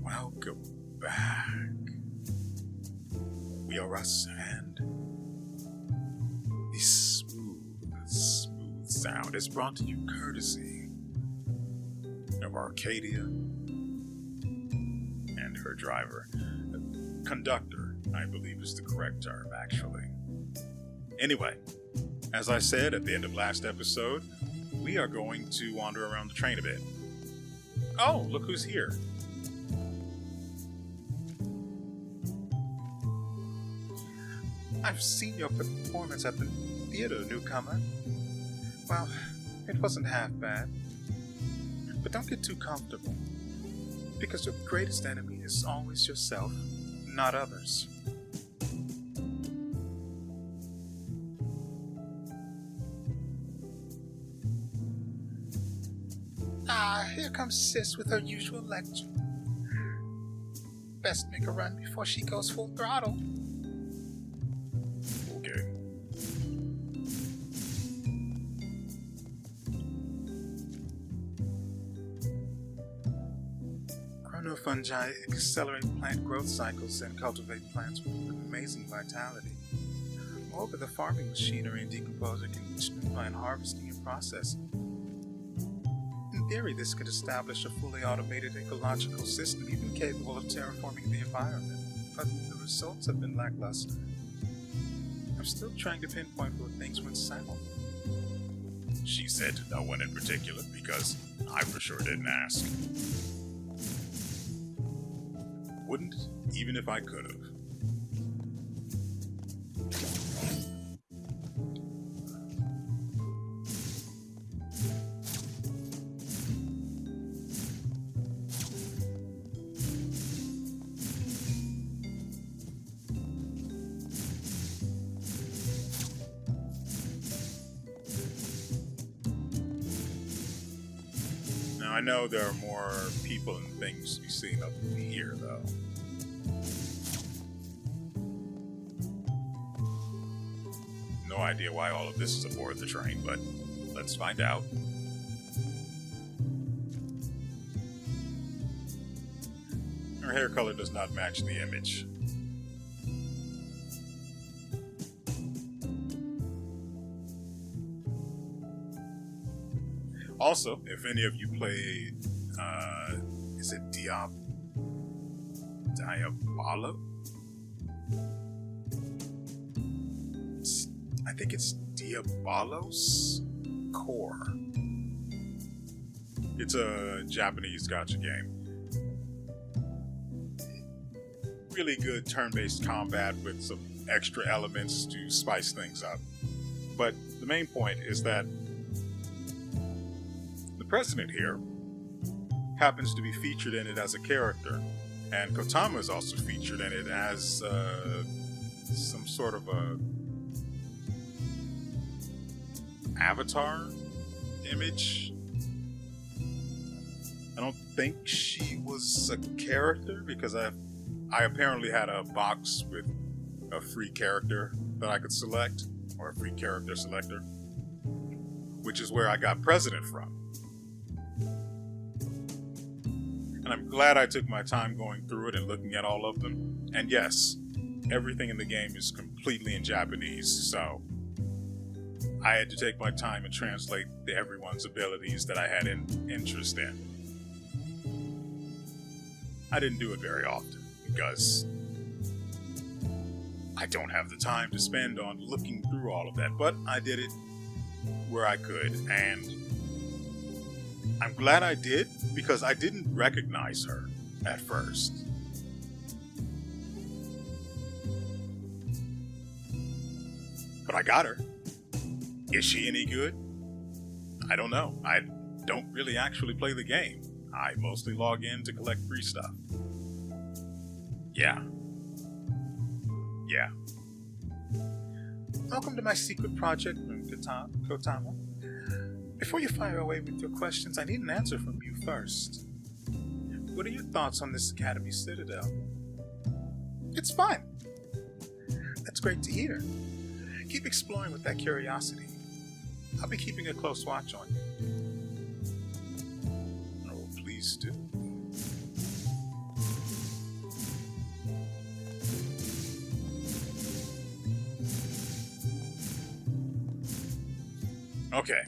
Welcome back. WeArEuS and the smooth sound is brought to you courtesy of Arcadia and her driver. Conductor, I believe, is the correct term, actually. Anyway, as I said at the end of last episode, we are going to wander around the train a bit. Oh, look who's here. I've seen your performance at the theater, newcomer. Well, it wasn't half bad. But don't get too comfortable, because your greatest enemy is always yourself, not others. Here comes Sis with her usual lecture. Best make a run before she goes full throttle. Okay. Chronofungi accelerate plant growth cycles and cultivate plants with amazing vitality. Moreover, the farming machinery and decomposer can streamline harvesting and processing. In theory, this could establish a fully automated ecological system, even capable of terraforming the environment, but the results have been lackluster. I'm still trying to pinpoint where things went south. She said to no one in particular, because I for sure didn't ask. Wouldn't, even if I could have. I know there are more people and things to be seen up here, though. No idea why all of this is aboard the train, but let's find out. Her hair color does not match the image. Also, if any of you play, is it Diabolo? I think it's Diabolos Core. It's a Japanese gacha game. Really good turn-based combat with some extra elements to spice things up. But the main point is that the president here happens to be featured in it as a character, and Kotama is also featured in it as some sort of a avatar image. I don't think she was a character, because I apparently had a box with a free character that I could select, or a free character selector, which is where I got president from. And I'm glad I took my time going through it and looking at all of them. And yes, everything in the game is completely in Japanese, so I had to take my time and translate everyone's abilities that I had an interest in. I didn't do it very often, because I don't have the time to spend on looking through all of that, but I did it where I could, and I'm glad I did, because I didn't recognize her at first. But I got her. Is she any good? I don't know. I don't really actually play the game. I mostly log in to collect free stuff. Yeah. Welcome to my secret project room, Kotama. Before you fire away with your questions, I need an answer from you first. What are your thoughts on this Academy Citadel? It's fun. That's great to hear. Keep exploring with that curiosity. I'll be keeping a close watch on you. Oh, please do. Okay,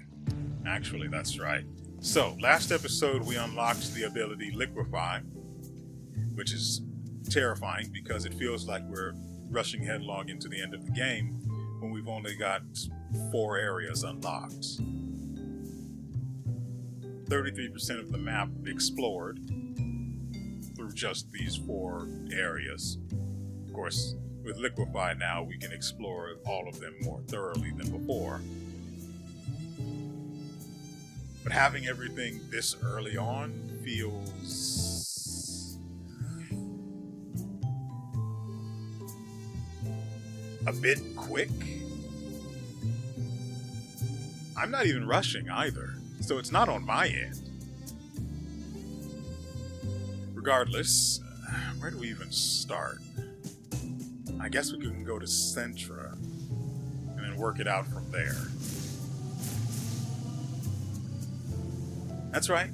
actually, that's right. So, last episode we unlocked the ability liquify, which is terrifying because it feels like we're rushing headlong into the end of the game when we've only got 4 areas unlocked. 33% of the map explored through just these 4 areas. Of course, with liquify now, we can explore all of them more thoroughly than before. But having everything this early on feels a bit quick. I'm not even rushing either, so it's not on my end. Regardless, where do we even start? I guess we can go to Centra and then work it out from there. That's right.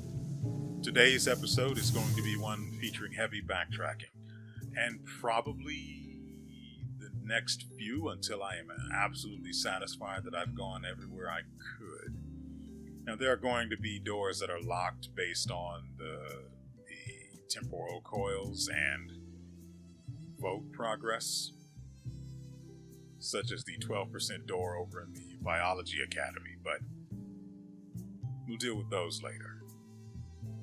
Today's episode is going to be one featuring heavy backtracking, and probably the next few until I am absolutely satisfied that I've gone everywhere I could. Now, there are going to be doors that are locked based on the temporal coils and vote progress, such as the 12% door over in the Biology Academy, but we'll deal with those later.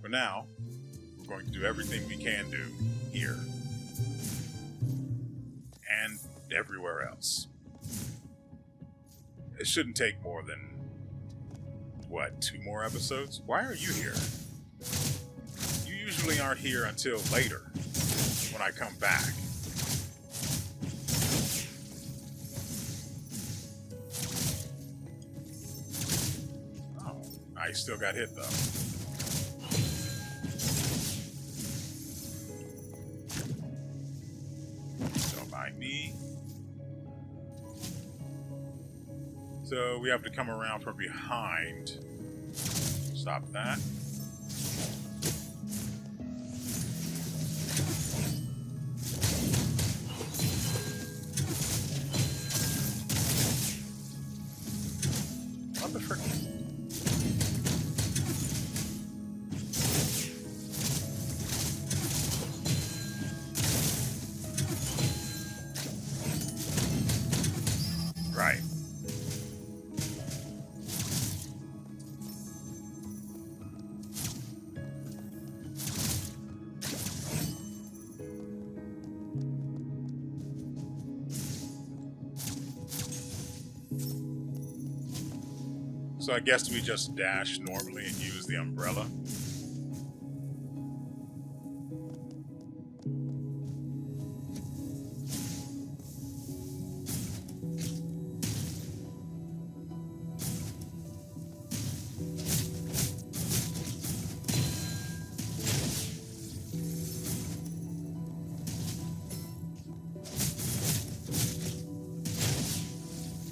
For now, we're going to do everything we can do here and everywhere else. It shouldn't take more than, 2 more episodes? Why are you here? You usually aren't here until later, when I come back. Oh, I still got hit though. Don't mind me. So we have to come around from behind. Stop that. What the frick? Right. So I guess we just dash normally and use the umbrella.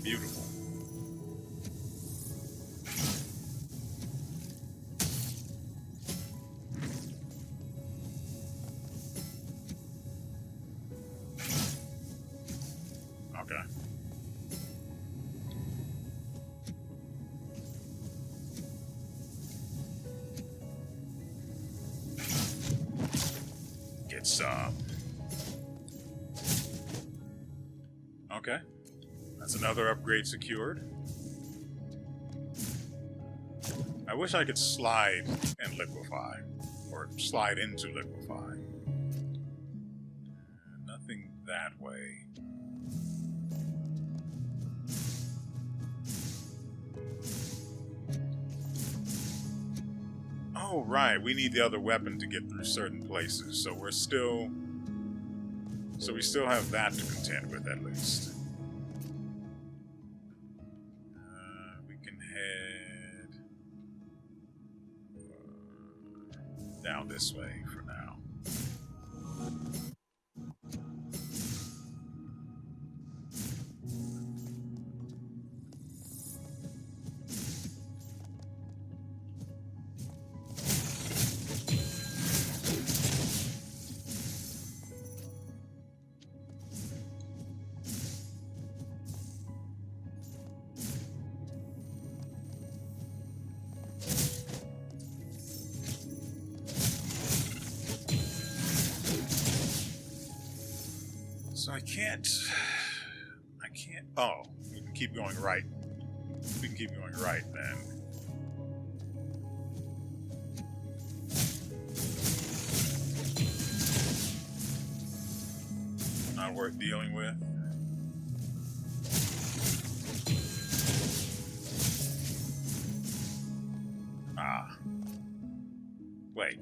Beautiful. Okay. Get some. Okay. That's another upgrade secured. I wish I could slide and liquefy. Or slide into liquefy. Nothing that way. Oh, right. We need the other weapon to get through certain places, so we still have that to contend with, at least. We can head down this way for now. So I can't... Oh, we can keep going right. We can keep going right, then. Not worth dealing with. Ah. Wait.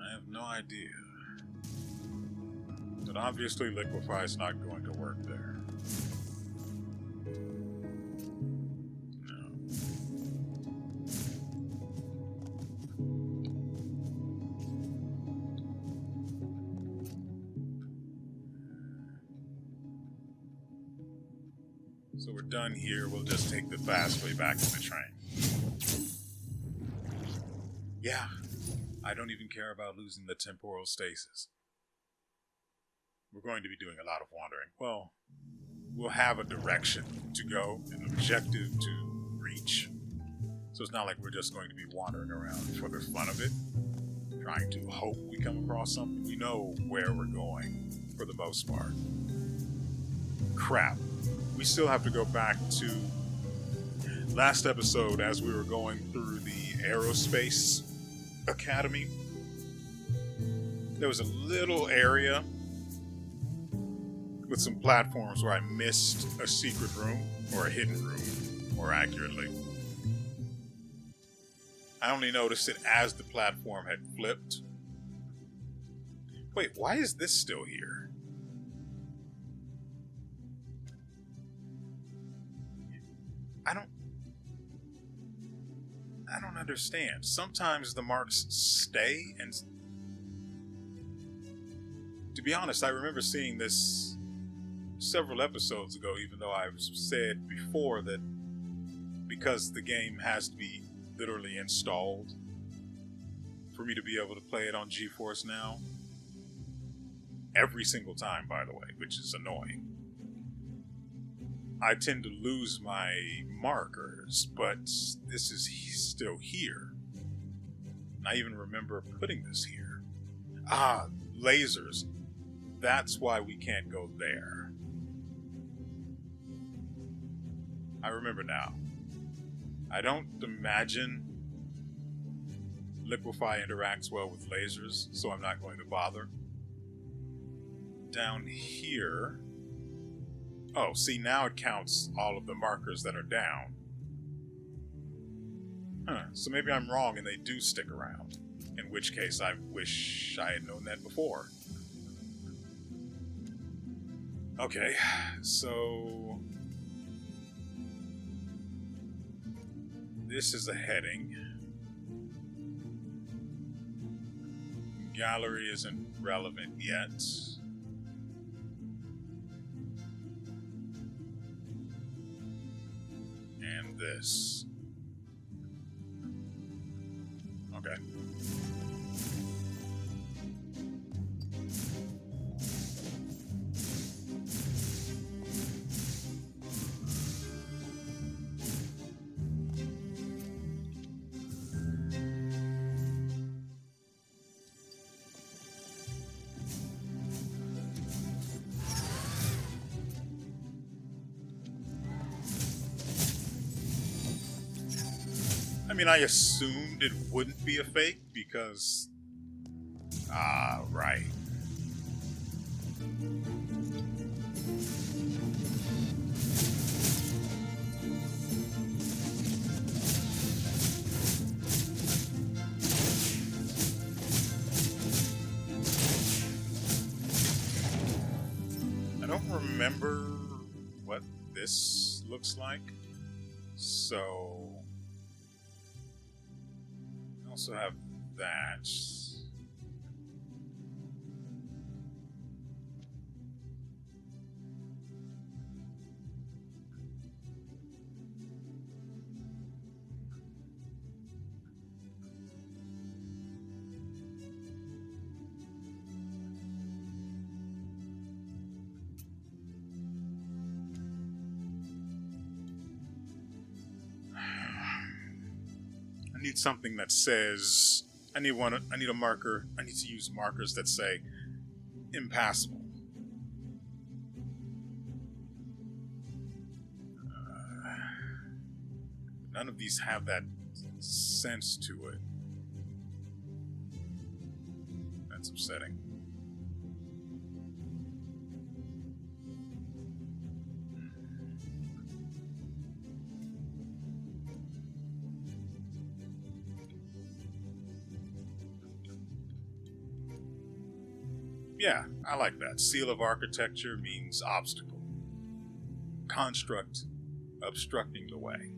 I have no idea. But obviously liquify is not going to work there. No. So we're done here. We'll just take the fast way back to the train. Yeah, I don't even care about losing the temporal stasis. We're going to be doing a lot of wandering. Well, we'll have a direction to go, an objective to reach. So it's not like we're just going to be wandering around for the fun of it, trying to hope we come across something. We know where we're going, for the most part. Crap. We still have to go back to last episode as we were going through the Aerospace Academy. There was a little area with some platforms where I missed a secret room, or a hidden room, more accurately. I only noticed it as the platform had flipped. Wait, why is this still here? I don't understand. Sometimes the marks stay, and to be honest, I remember seeing this several episodes ago, even though I've said before that because the game has to be literally installed for me to be able to play it on GeForce Now. Every single time, by the way, which is annoying. I tend to lose my markers, but this is still here. And I even remember putting this here. Ah, lasers. That's why we can't go there. I remember now. I don't imagine liquify interacts well with lasers, so I'm not going to bother. Down here... Oh, see, now it counts all of the markers that are down. Huh, so maybe I'm wrong and they do stick around. In which case, I wish I had known that before. Okay, so... this is a heading. Gallery isn't relevant yet. And this. Okay. I mean, I assumed it wouldn't be a fake because... Ah, right. I don't remember what this looks like, so... also have that. need something that says I need a marker. I need to use markers that say impassable. None of these have that sense to it. That's upsetting. Yeah, I like that. Seal of architecture means obstacle. Construct, obstructing the way.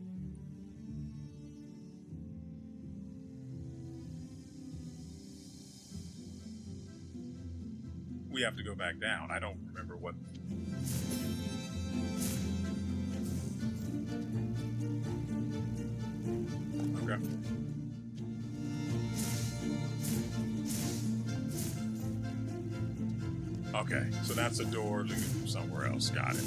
We have to go back down. I don't remember what... Okay. Okay, so that's a door leading from somewhere else. Got it.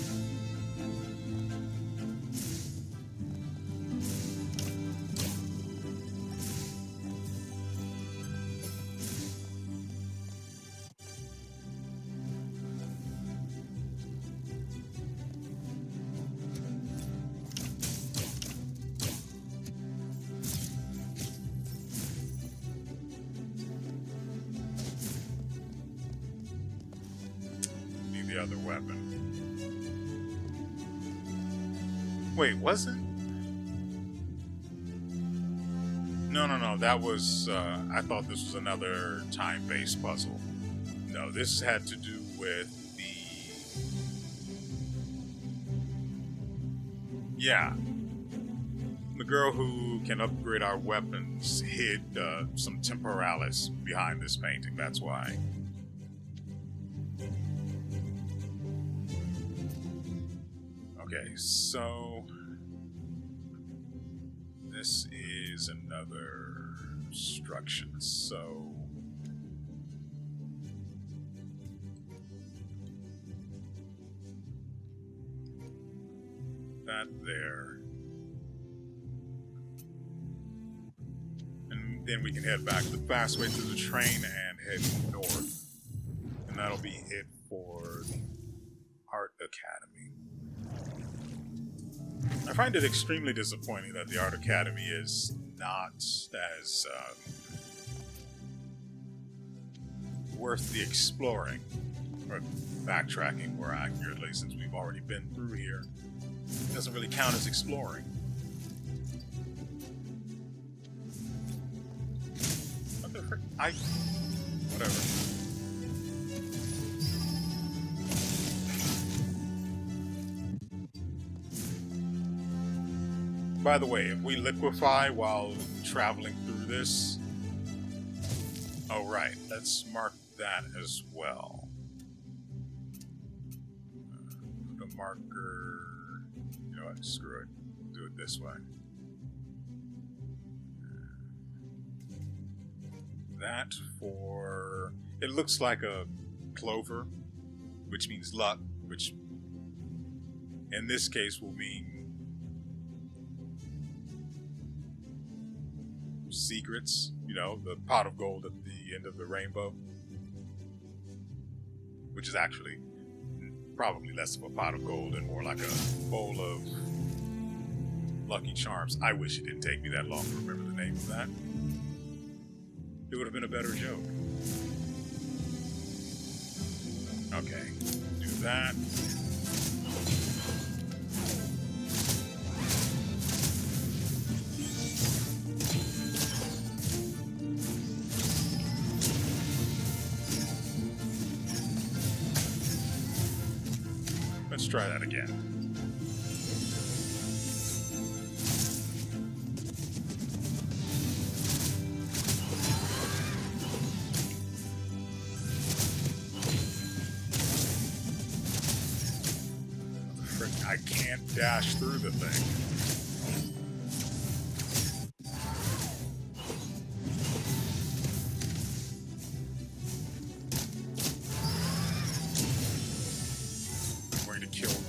The other weapon. Wait, was it? No. That was, I thought this was another time-based puzzle. No, this had to do with the... Yeah. The girl who can upgrade our weapons hid some temporalis behind this painting, that's why. Okay, so this is another instruction. So that there. And then we can head back the fast way to the train and head north. And that'll be it for the Art Academy. I find it extremely disappointing that the Art Academy is not as worth the exploring, or backtracking more accurately, since we've already been through here. It doesn't really count as exploring. What the frick? Whatever. By the way, if we liquefy while traveling through this... Oh, right. Let's mark that as well. The marker... You know what? Screw it. We'll do it this way. That for... It looks like a clover, which means luck, which in this case will mean secrets, you know, the pot of gold at the end of the rainbow, which is actually probably less of a pot of gold and more like a bowl of Lucky Charms. I wish it didn't take me that long to remember the name of that. It would have been a better joke. Okay, do that. Let's try that again. Frick, I can't dash through the thing.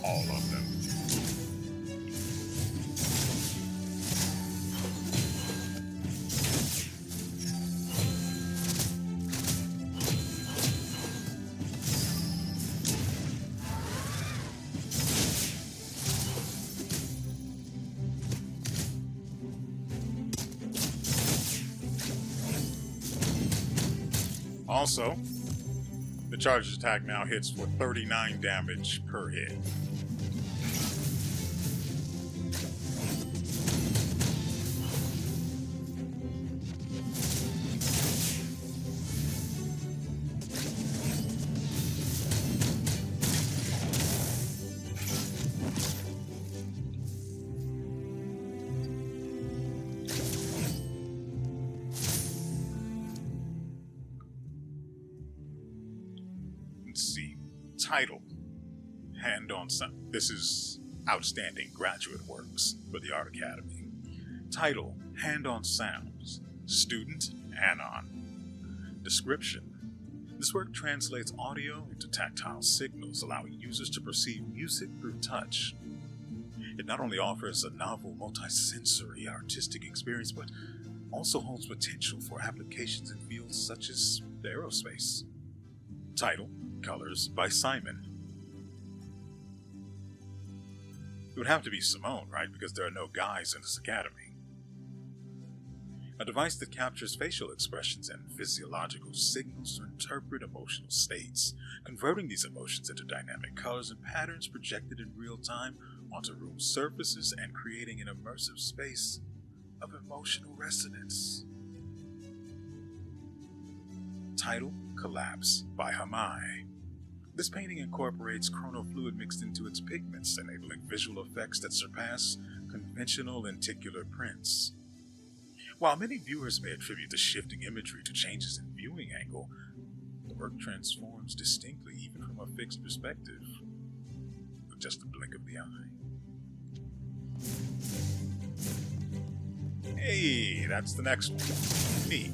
All of them. Also, the charge's attack now hits for 39 damage per hit. Title, Hand on Sound. This is outstanding graduate works for the Art Academy. Title, Hand on Sounds. Student, Anon. Description. This work translates audio into tactile signals, allowing users to perceive music through touch. It not only offers a novel, multi-sensory artistic experience, but also holds potential for applications in fields such as aerospace. Title, Colors by Simon. It would have to be Simone, right? Because there are no guys in this academy. A device that captures facial expressions and physiological signals to interpret emotional states, converting these emotions into dynamic colors and patterns projected in real time onto room surfaces and creating an immersive space of emotional resonance. Title, Collapse by Hamai. This painting incorporates chronofluid mixed into its pigments, enabling visual effects that surpass conventional lenticular prints. While many viewers may attribute the shifting imagery to changes in viewing angle, the work transforms distinctly even from a fixed perspective, with just a blink of the eye. Hey, that's the next one. Me.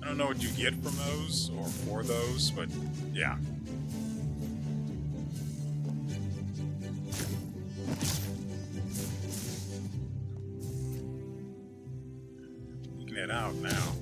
I don't know what you get from those or for those, but yeah. You can head out now.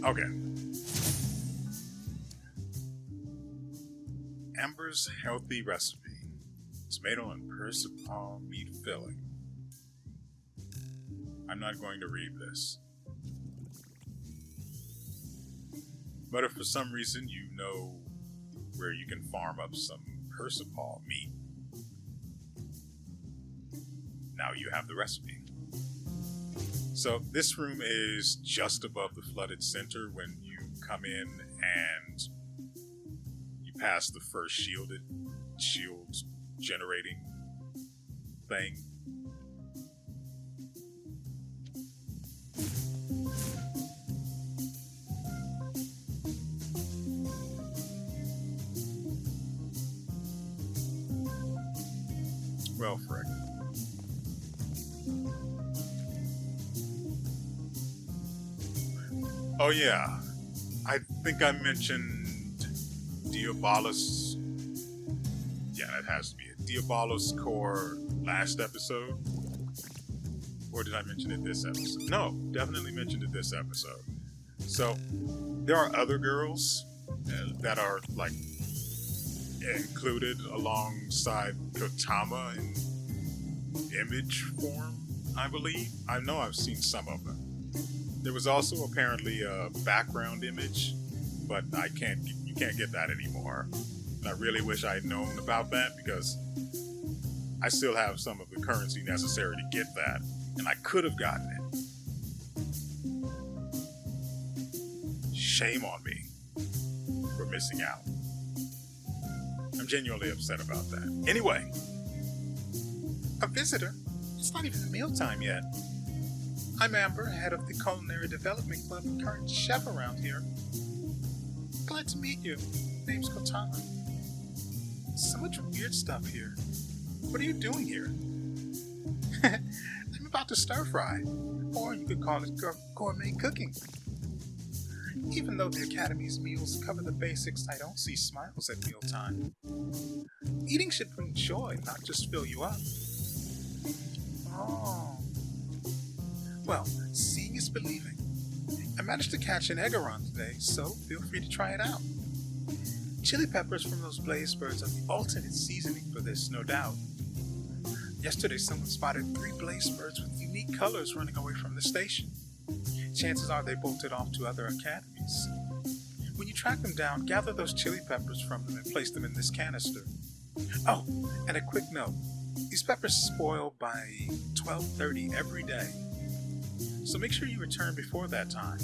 Okay. Amber's healthy recipe. Tomato and persipaw meat filling. I'm not going to read this. But if for some reason you know where you can farm up some persipaw meat, now you have the recipe. So this room is just above the flooded center when you come in and you pass the first shield generating thing. Well, frick. Oh yeah, I think I mentioned Diabolus. Yeah, that has to be it. Diabolus Core last episode. Or did I mention it this episode? No, definitely mentioned it this episode. So, there are other girls that are, like, included alongside Kotama in image form, I believe. I know I've seen some of them. There was also apparently a background image, but you can't get that anymore. And I really wish I had known about that, because I still have some of the currency necessary to get that, and I could have gotten it. Shame on me for missing out. I'm genuinely upset about that. Anyway, a visitor? It's not even mealtime yet. I'm Amber, head of the Culinary Development Club and current chef around here. Glad to meet you. Name's Kotama. So much weird stuff here. What are you doing here? I'm about to stir fry, or you could call it gourmet cooking. Even though the Academy's meals cover the basics, I don't see smiles at mealtime. Eating should bring joy, not just fill you up. Oh. Well, seeing is believing. I managed to catch an eggaron today, so feel free to try it out. Chili peppers from those blaze birds are the ultimate seasoning for this, no doubt. Yesterday someone spotted 3 blaze birds with unique colors running away from the station. Chances are they bolted off to other academies. When you track them down, gather those chili peppers from them and place them in this canister. Oh, and a quick note. These peppers spoil by 12:30 every day. So make sure you return before that time.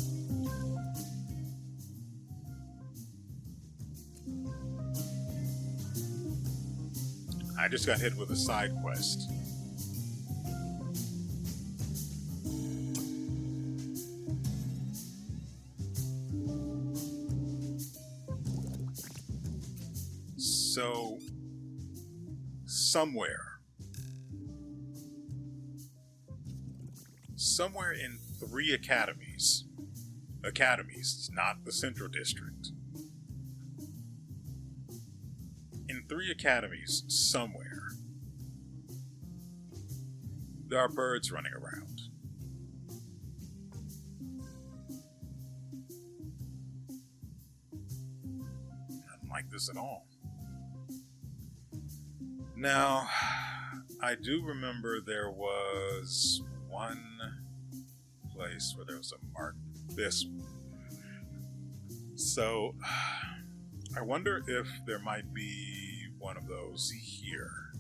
I just got hit with a side quest. So, somewhere in 3 academies, not the Central District, in 3 academies somewhere, there are birds running around. I don't like this at all. Now, I do remember there was one place where there was a mark. This. So, I wonder if there might be one of those here.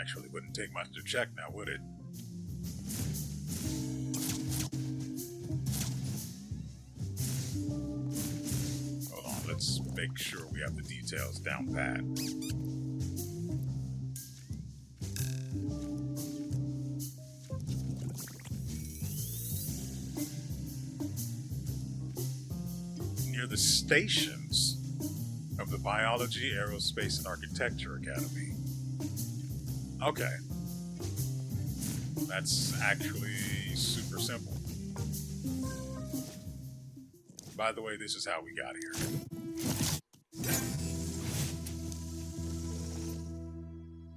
Actually, wouldn't take much to check now, would it? Hold on, let's make sure we have the details down pat. Near the stations of the Biology, Aerospace, and Architecture Academy. Okay. That's actually super simple. By the way, this is how we got here.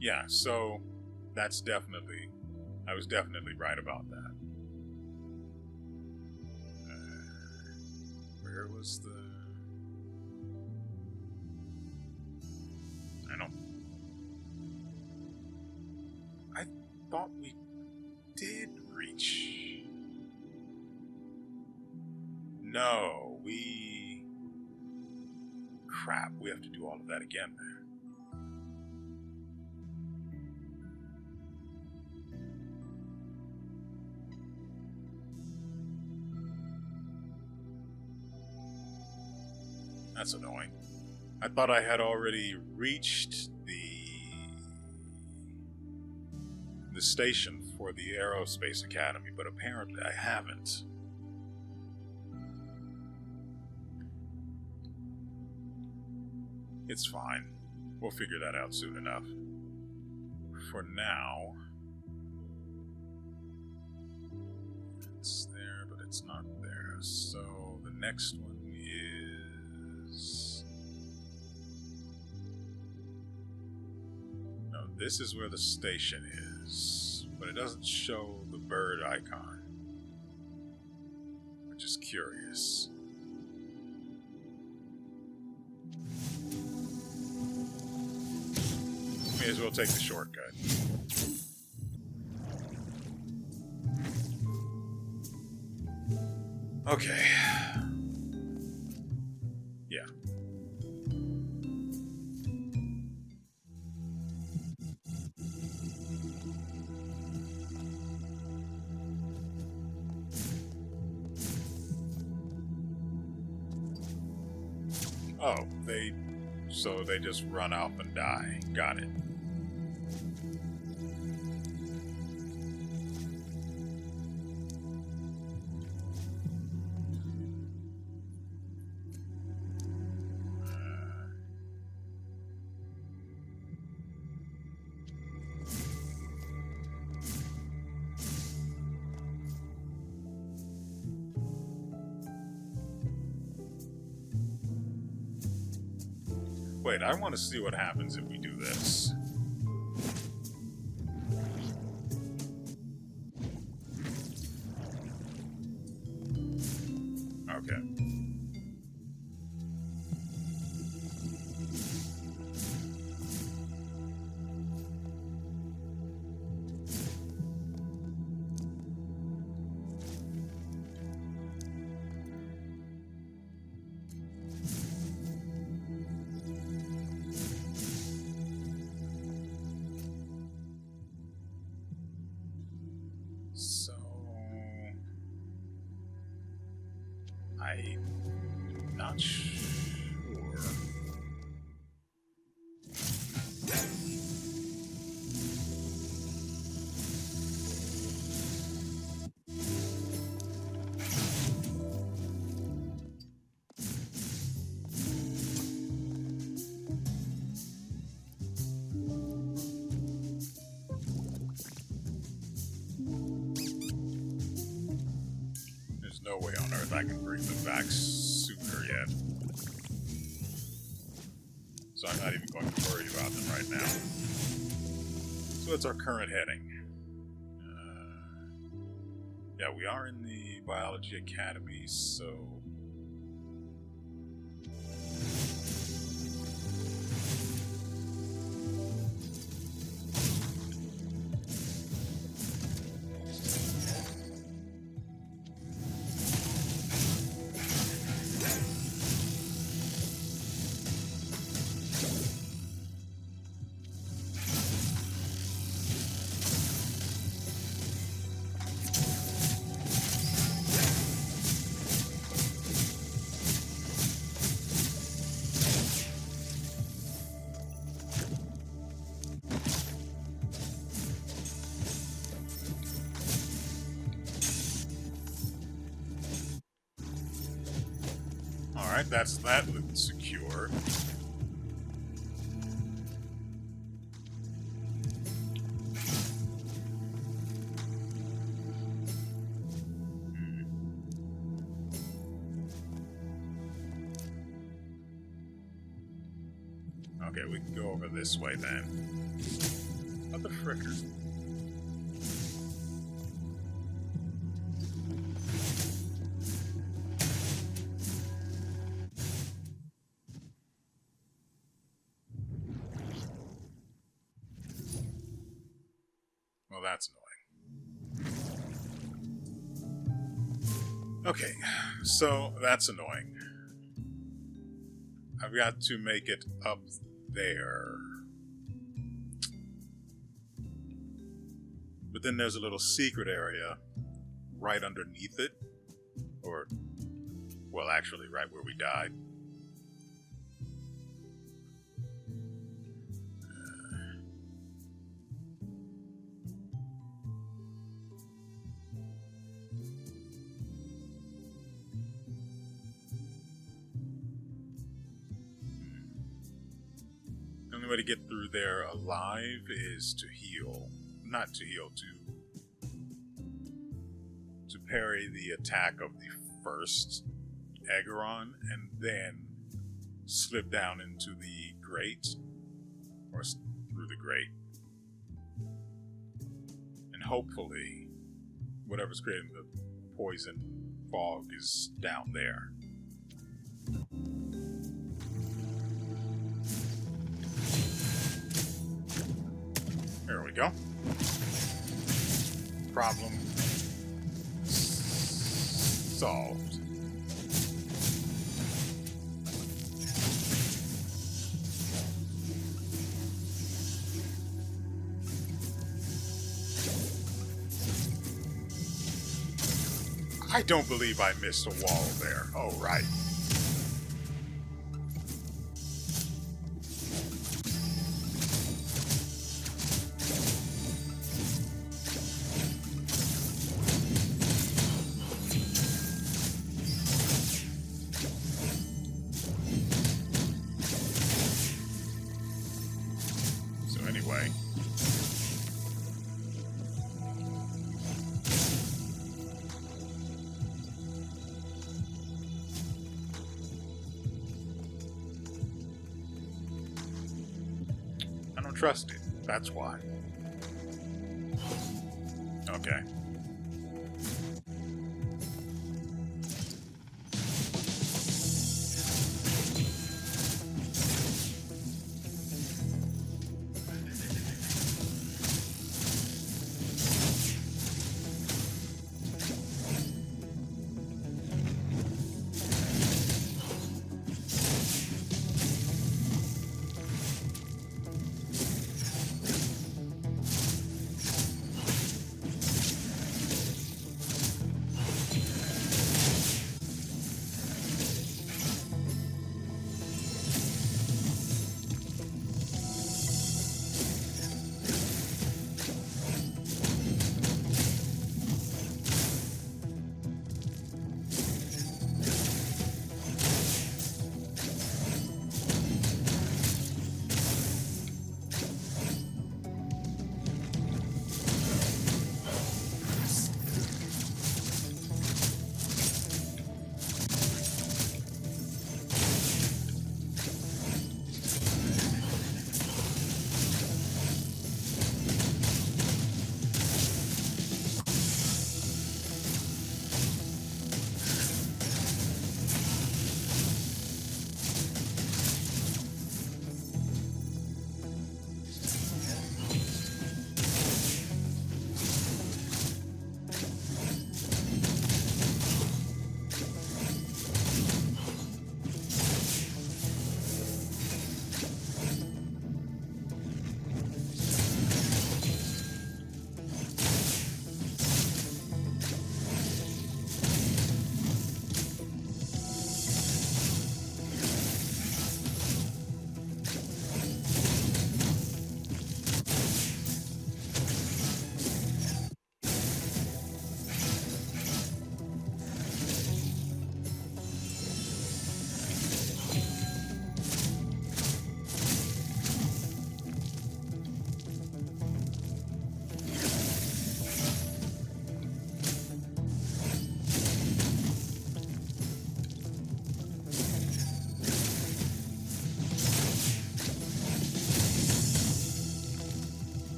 Yeah, so that's definitely, I was definitely right about that. Where was the... I thought we did reach... No, we... Crap, we have to do all of that again there. That's annoying. I thought I had already reached the station for the Aerospace Academy, but apparently I haven't. It's fine. We'll figure that out soon enough. For now... It's there, but it's not there. So the next one is... No, this is where the station is, but it doesn't show the bird icon, which is curious. May as well take the shortcut. Okay. Yeah. Oh, so they just run off and die. Got it. Wait, I want to see what happens if we do this. Okay. So, I'm not sure. There's no way on earth I can bring them back sooner yet. So I'm not even going to worry about them right now. So that's our current heading. Yeah, we are in the Biology Academy, so... Alright, that's that loot secure. Okay, we can go over this way then. What the fricker? Well, that's annoying. Okay, so that's annoying. I've got to make it up there. But then there's a little secret area right underneath it. Or, well, actually, right where we died. The only way to get through there alive is to heal. Not to heal, to parry the attack of the first Acheron and then slip down into the grate, or through the grate. hopefully whatever's creating the poison fog is down there. There we go. Problem solved. I don't believe I missed a wall there. Oh, right. So anyway. Trust it. That's why. Okay.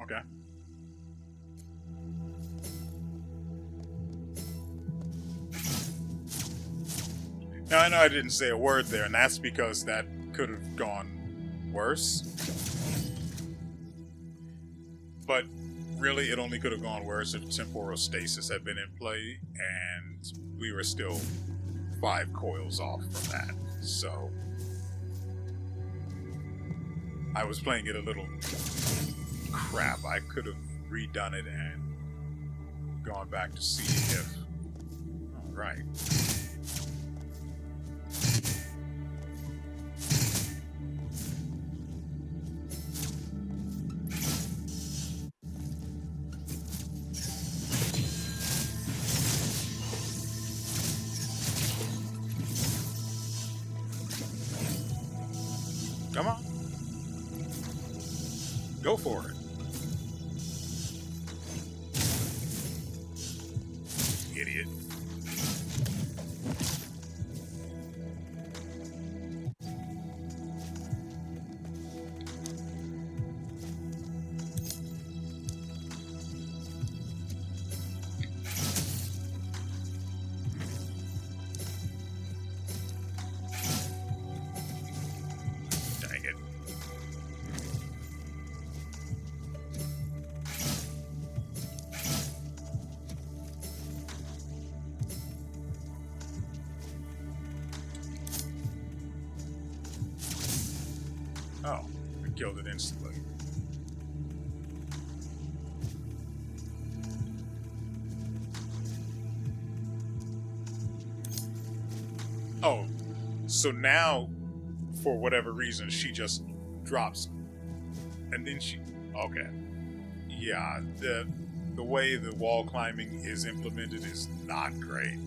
Okay. Now, I know I didn't say a word there, and that's because that could have gone worse. But really, it only could have gone worse if temporal stasis had been in play, and we were still 5 coils off from that. So I was playing it a little crap. I could have redone it and gone back to see if... Alright. Go for it. Idiot. Dang it. Oh, I killed it instantly. Oh, so now, for whatever reason, she just drops, and then she... Okay. Yeah, the way the wall climbing is implemented is not great.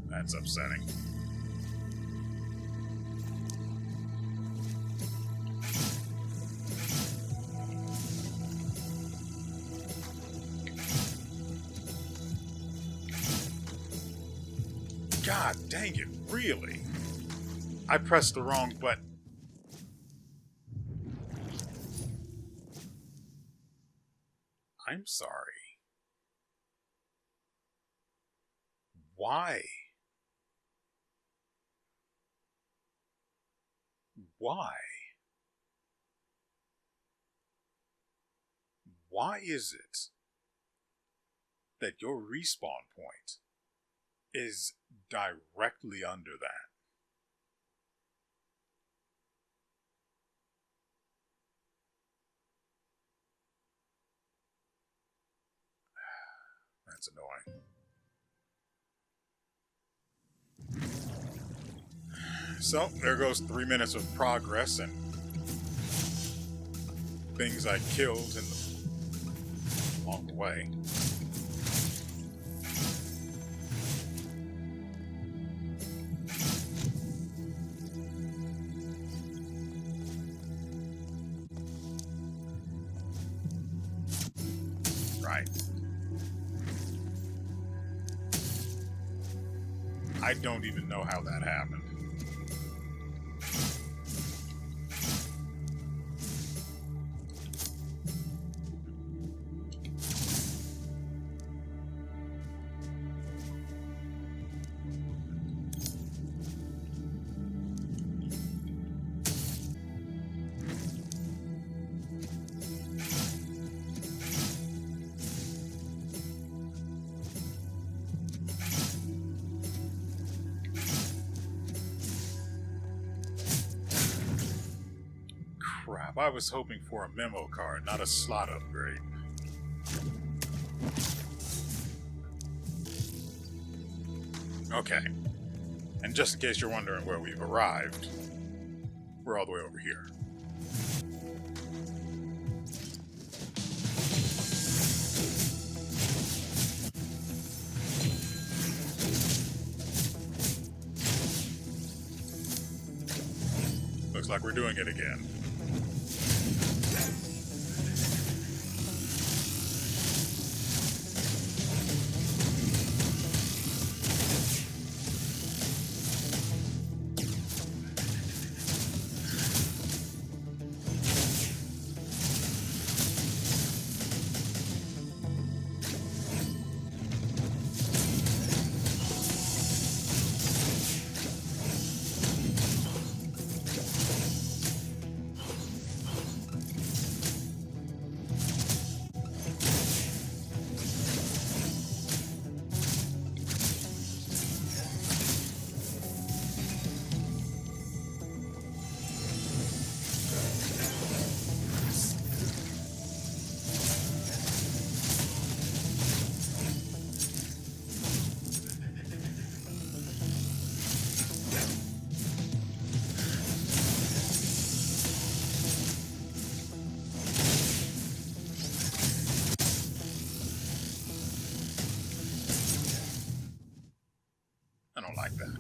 That's upsetting. God dang it, really? I pressed the wrong button. I'm sorry. Why? Why? Why is it that your respawn point is directly under that? That's annoying. So, there goes 3 minutes of progress and things I killed along the way. Right. I don't even know how that happened. Crap, I was hoping for a memo card, not a slot upgrade. Okay. And just in case you're wondering where we've arrived, we're all the way over here. Looks like we're doing it again. don't like that.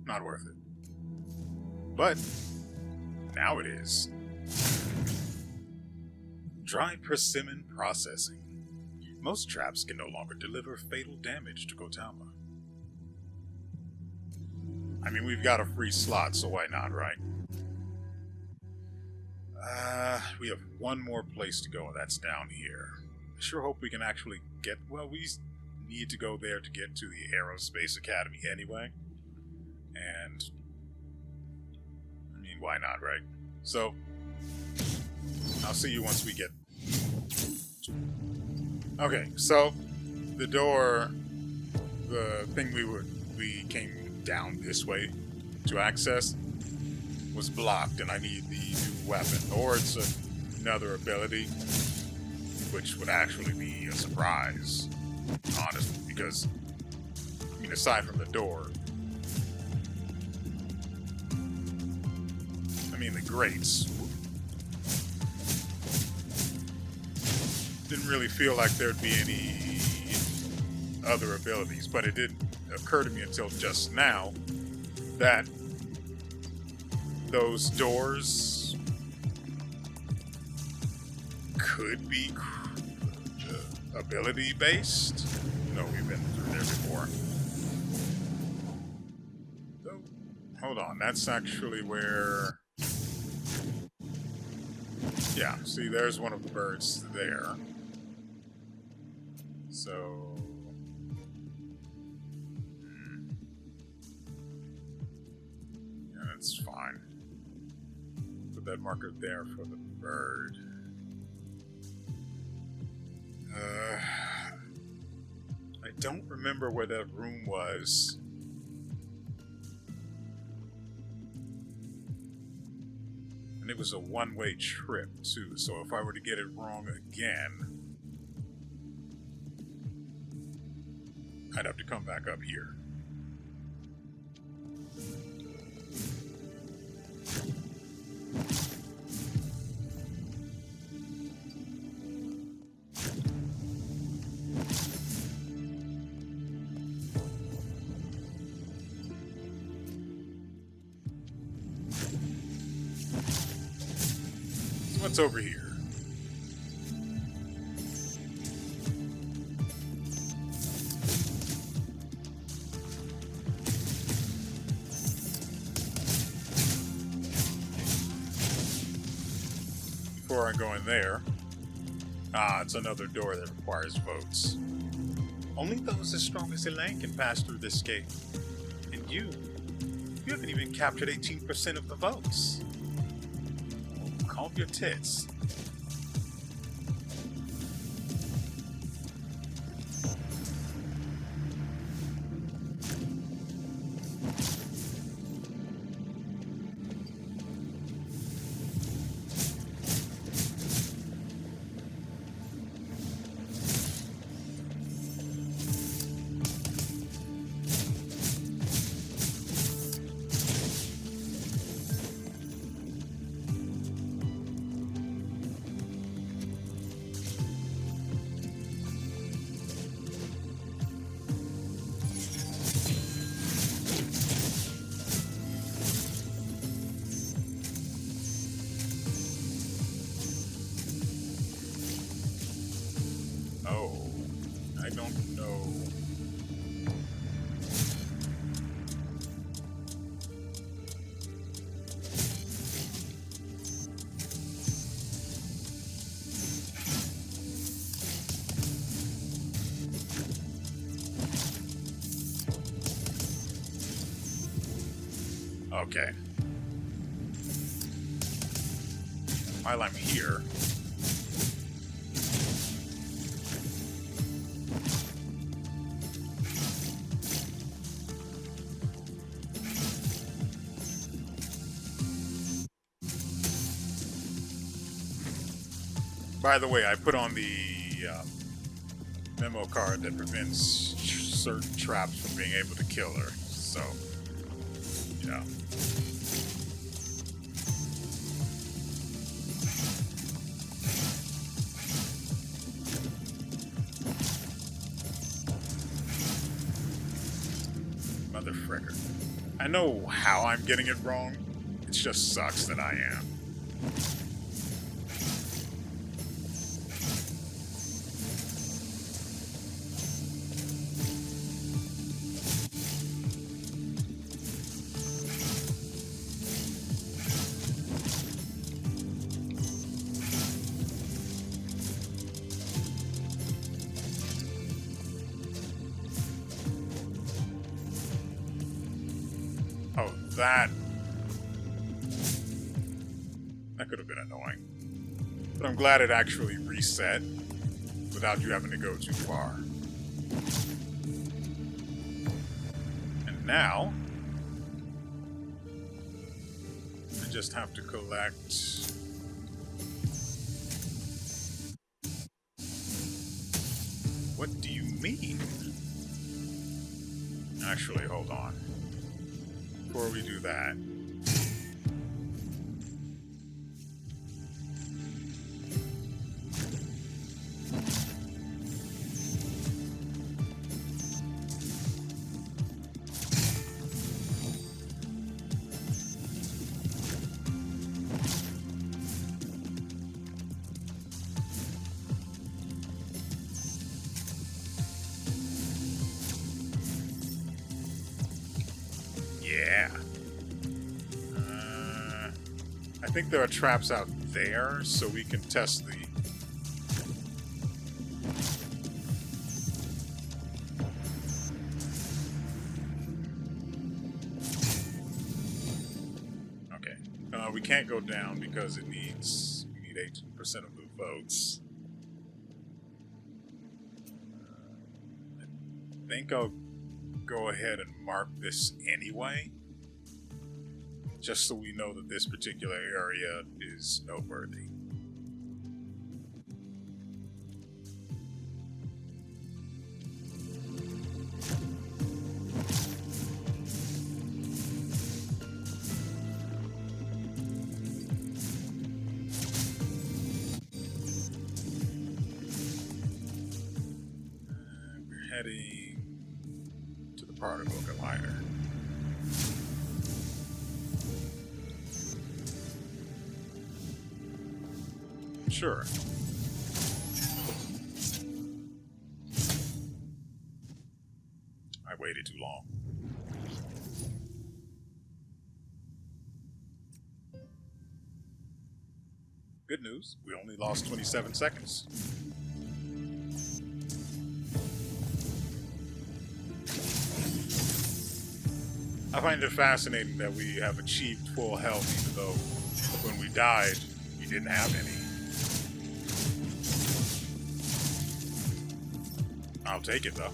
Not worth it. But now it is. Dry persimmon processing. Most traps can no longer deliver fatal damage to Kotama. I mean, we've got a free slot, so why not, right? We have one more place to go, and that's down here. I sure hope we can actually get... Well, we need to go there to get to the WeArEuS Academy anyway. And... I mean, why not, right? So, I'll see you once we get... Okay, so, the door... The thing we came down this way to access was blocked, and I need the new weapon. Or it's another ability, which would actually be a surprise, honestly, because, I mean, aside from the door, I mean, the grates didn't really feel like there'd be any other abilities, but it didn't occur to me until just now that those doors could be ability based. No, we've been through there before. So, hold on, that's actually where... Yeah, see, there's one of the birds there. So... Yeah, that's fine. Put that marker there for the bird. I don't remember where that room was. And it was a one-way trip, too, so if I were to get it wrong again, I'd have to come back up here. What's over here? Before I go in there, it's another door that requires votes. Only those as strong as Elaine can pass through this gate. And you haven't even captured 18% of the votes. Calm your tits. Oh, I don't know. Okay. While I'm here, by the way, I put on the memo card that prevents certain traps from being able to kill her. So, yeah. Mother fricker. I know how I'm getting it wrong. It just sucks that I am. Oh, that could have been annoying. But I'm glad it actually reset without you having to go too far. And now, I just have to collect... What do you mean? Actually, hold on. Before we do that, yeah. I think there are traps out there, so we can test the... Okay. We can't go down because we need 18% of the votes. I think I'll go ahead and mark this anyway, just so we know that this particular area is noteworthy. Heading to the particle collider. Sure. I waited too long. Good news, we only lost 27 seconds. I find it fascinating that we have achieved full health even though when we died, we didn't have any. I'll take it though.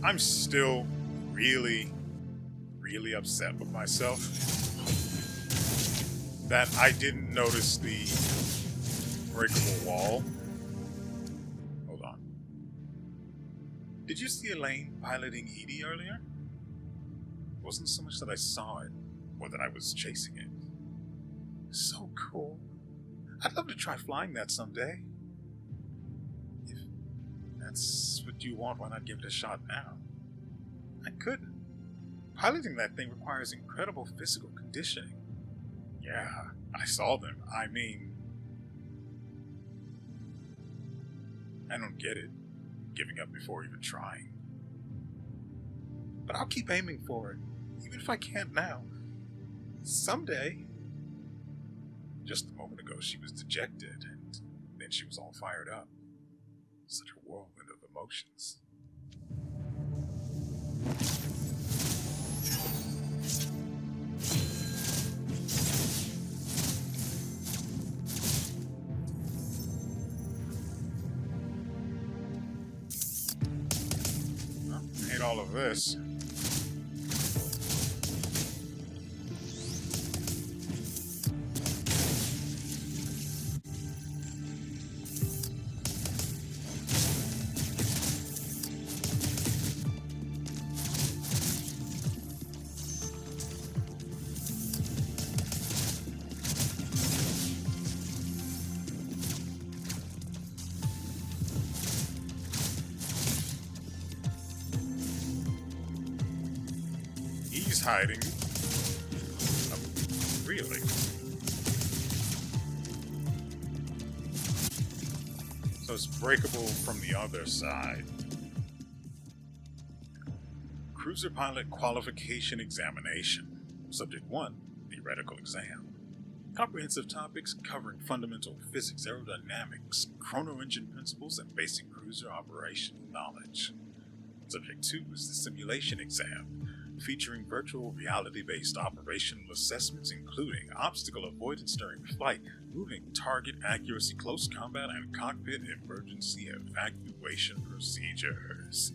I'm still really upset with myself that I didn't notice the breakable wall. Hold on. Did you see Elaine piloting Edie earlier? It wasn't so much that I saw it, or that I was chasing it. So cool. I'd love to try flying that someday. If that's what you want, why not give it a shot now? I couldn't. Piloting that thing requires incredible physical conditioning. Yeah, I saw them. I mean, I don't get it. Giving up before even trying. But I'll keep aiming for it, even if I can't now. Someday. Just a moment ago, she was dejected, and then she was all fired up. Such a whirlwind of emotions. Well, hate all of this. He's hiding. Oh, really? So it's breakable from the other side. Cruiser Pilot Qualification Examination. Subject 1, Theoretical Exam. Comprehensive topics covering fundamental physics, aerodynamics, chrono engine principles, and basic cruiser operational knowledge. Subject 2 is the Simulation Exam, featuring virtual reality-based operational assessments including obstacle avoidance during flight, moving target accuracy, close combat, and cockpit emergency evacuation procedures.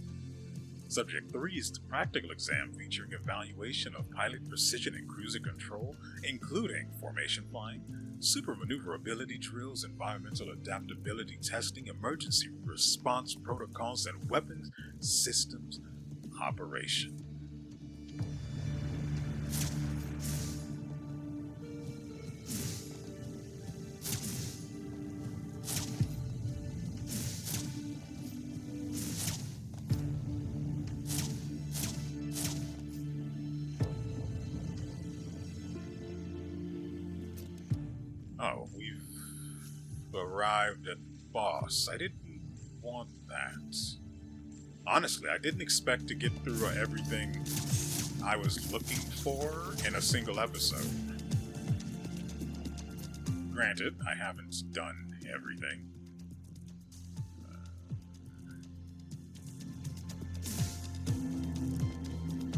Subject 3 is the Practical Exam, featuring evaluation of pilot precision and cruiser control, including formation flying, super maneuverability drills, environmental adaptability testing, emergency response protocols, and weapons systems operation. Oh, we've arrived at boss. I didn't want that. Honestly, I didn't expect to get through everything I was looking for in a single episode. Granted, I haven't done everything.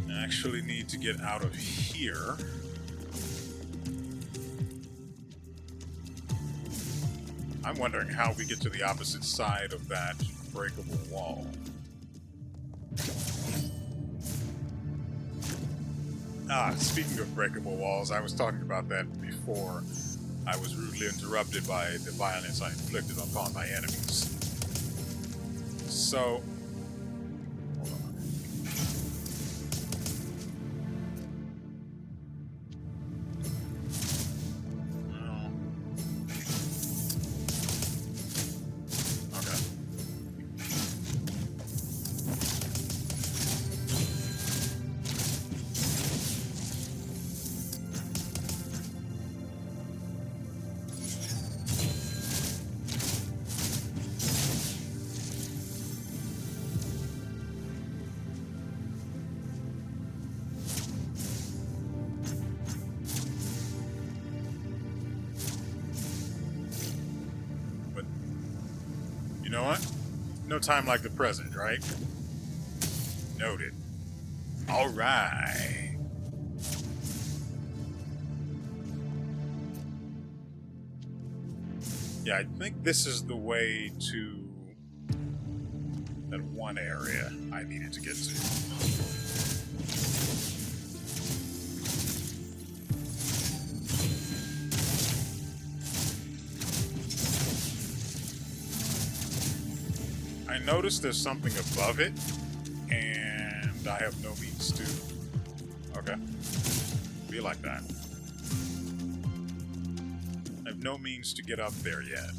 I actually need to get out of here. I'm wondering how we get to the opposite side of that breakable wall. Speaking of breakable walls, I was talking about that before I was rudely interrupted by the violence I inflicted upon my enemies. So, hold on. Okay. You know what? No time like the present, right? Noted. All right. Yeah, I think this is the way to that one area I needed to get to. I noticed there's something above it, and I have no means to... Okay. Be like that. I have no means to get up there yet.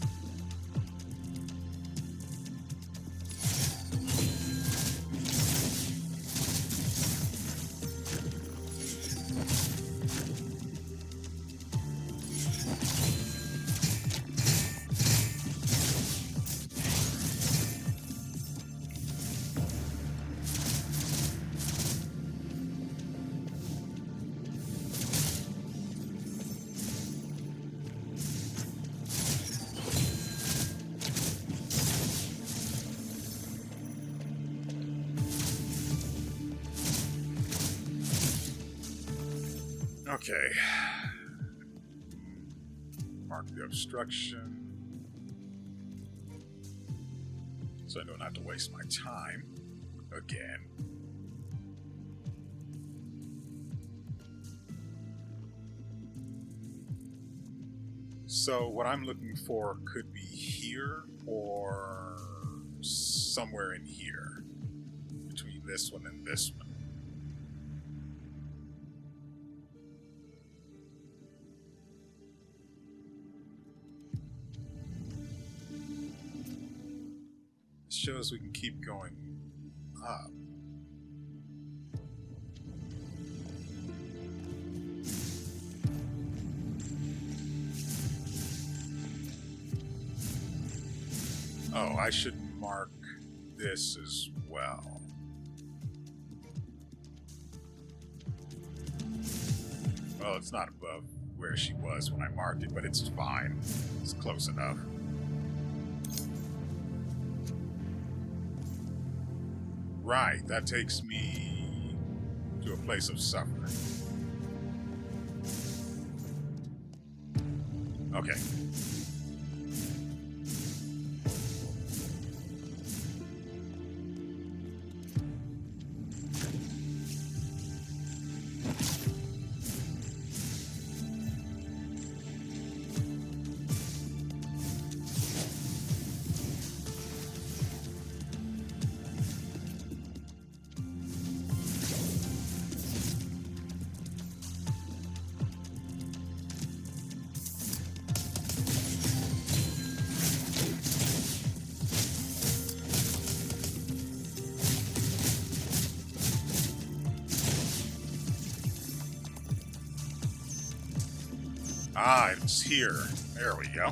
Okay. Mark the obstruction. So I don't have to waste my time again. So what I'm looking for could be here or somewhere in here. Between this one and this one. Shows we can keep going up. Oh, I should mark this as well. Well, it's not above where she was when I marked it, but it's fine. It's close enough. Right, that takes me to a place of suffering. Okay. Ah, it's here. There we go.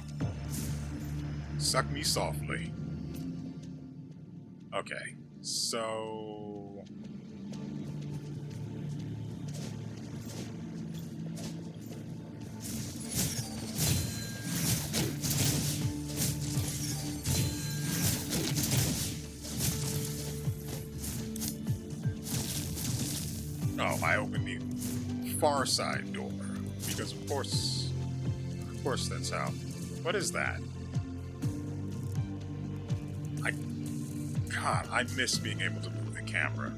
Suck me softly. Okay, so... Oh, I opened the far side door. Because of course that's how. What is that? God, I miss being able to move the camera.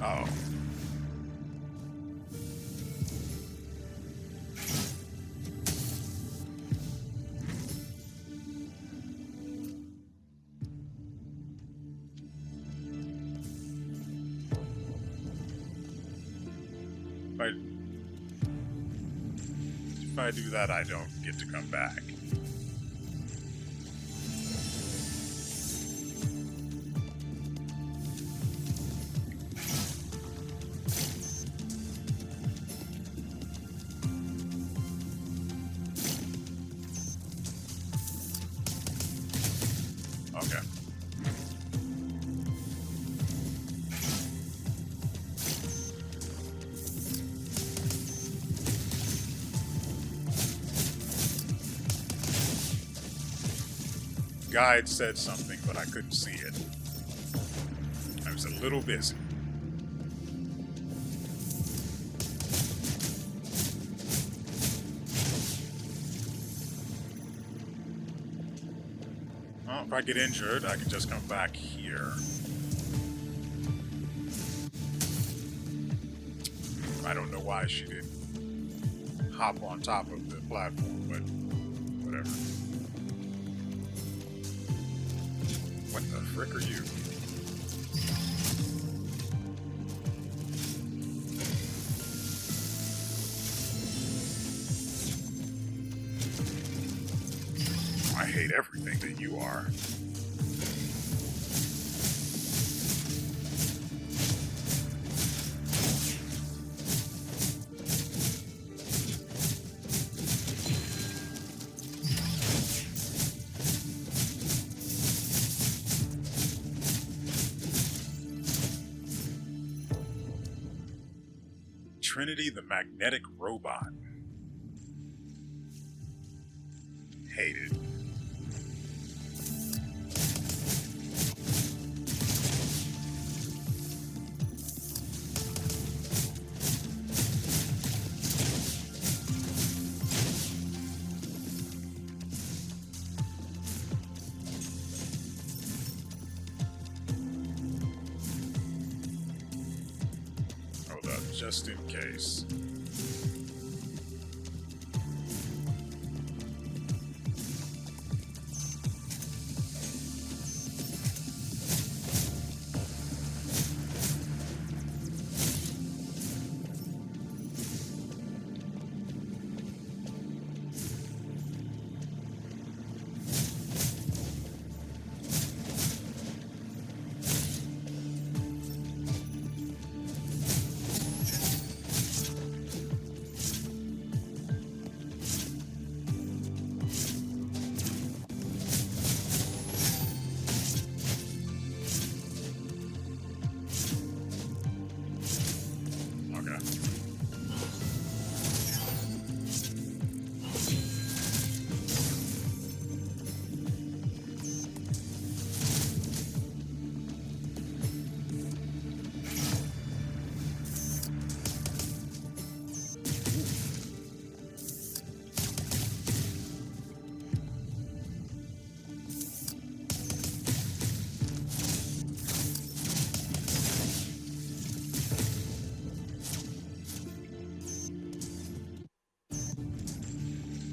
Oh. If I do that, I don't get to come back. Okay. Guide said something, but I couldn't see it. I was a little busy. Well, if I get injured, I can just come back here. I don't know why she didn't hop on top of the platform, but whatever. What the frick are you? I hate everything that you are. Trinity the magnetic robot. Hated. Hold up, just in case.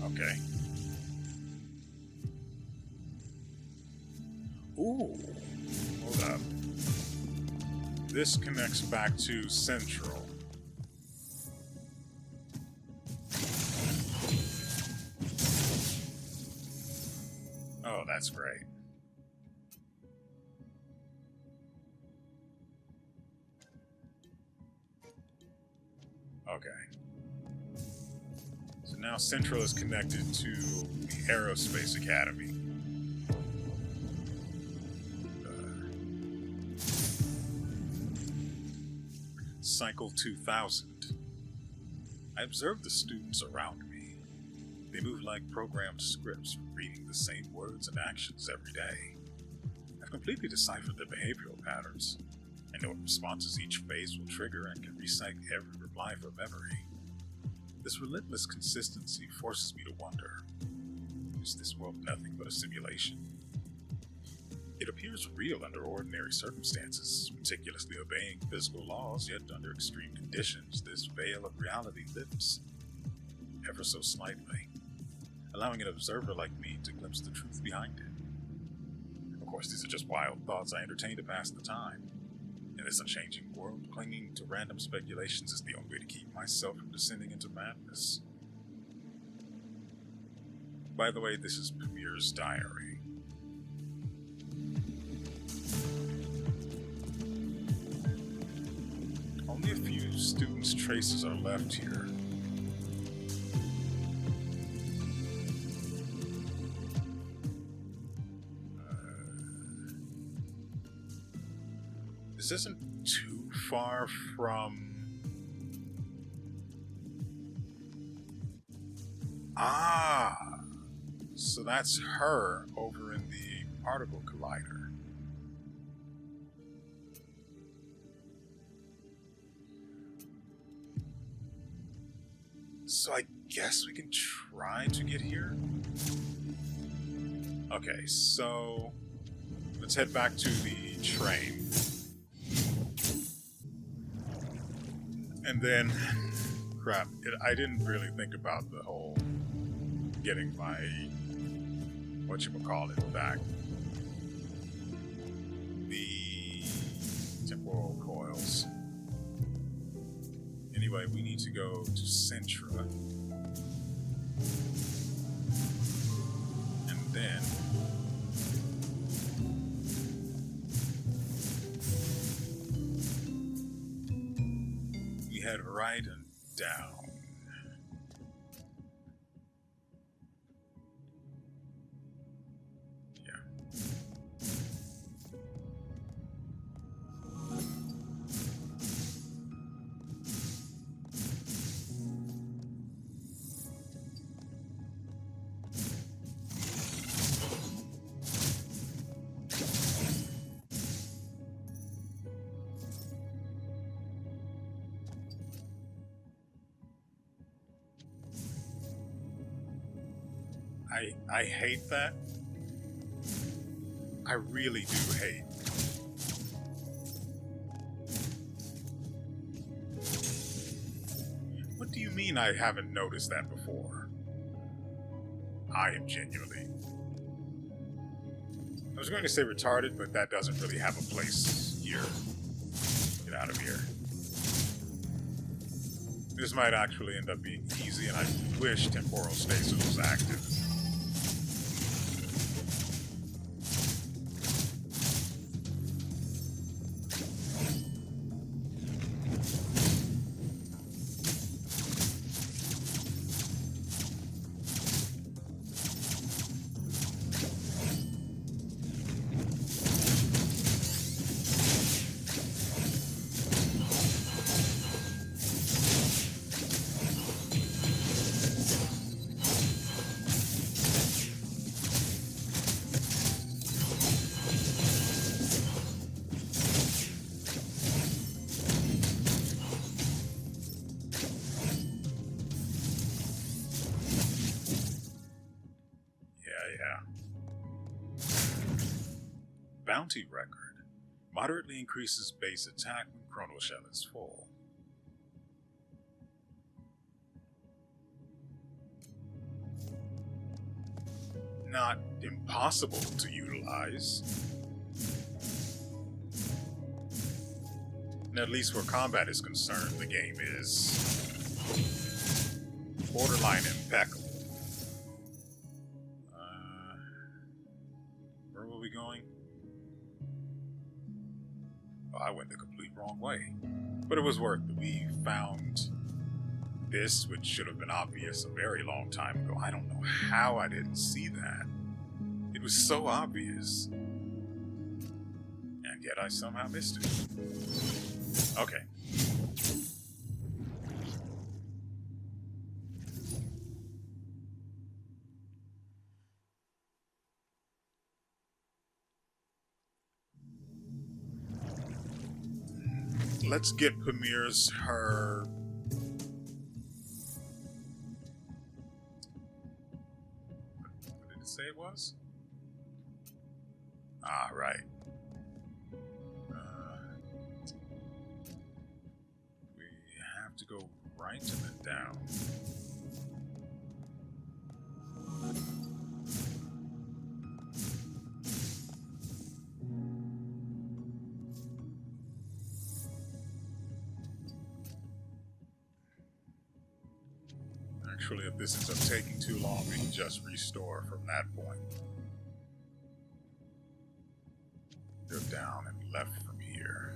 Okay. Ooh. Hold up. This connects back to Central. Oh, that's great. Okay. So now Central is connected to the Aerospace Academy. Cycle 2000. I observe the students around me. They move like programmed scripts, reading the same words and actions every day. I've completely deciphered their behavioral patterns. I know what responses each phase will trigger and can recite every reply from memory. This relentless consistency forces me to wonder, is this world nothing but a simulation? It appears real under ordinary circumstances, meticulously obeying physical laws, yet under extreme conditions, this veil of reality lifts, ever so slightly, allowing an observer like me to glimpse the truth behind it. Of course, these are just wild thoughts I entertain to pass the time. In this unchanging world, clinging to random speculations is the only way to keep myself from descending into madness. By the way, this is Premier's diary. Only a few students' traces are left here. This isn't too far from... Ah! So that's her over in the particle collider. So I guess we can try to get here? Okay, so let's head back to the train. And then, crap, I didn't really think about the whole getting my, whatchamacallit, back. The temporal coils. Anyway, we need to go to Centra. And then we head right and down. I hate that. I really do hate. What do you mean I haven't noticed that before? I am genuinely... I was going to say retarded, but that doesn't really have a place here. Get out of here. This might actually end up being easy, and I wish temporal stasis was active. Bounty record. Moderately increases base attack when Chrono Shell is full. Not impossible to utilize. And at least where combat is concerned, the game is borderline impeccable. Where were we going? I went the complete wrong way. But it was worth it. We found this, which should have been obvious a very long time ago. I don't know how I didn't see that. It was so obvious. And yet I somehow missed it. Okay. let's get Pamir's her... What did it say it was? Ah, right. We have to go right and then down. Actually, if this ends up taking too long, we can just restore from that point. Go down and left from here.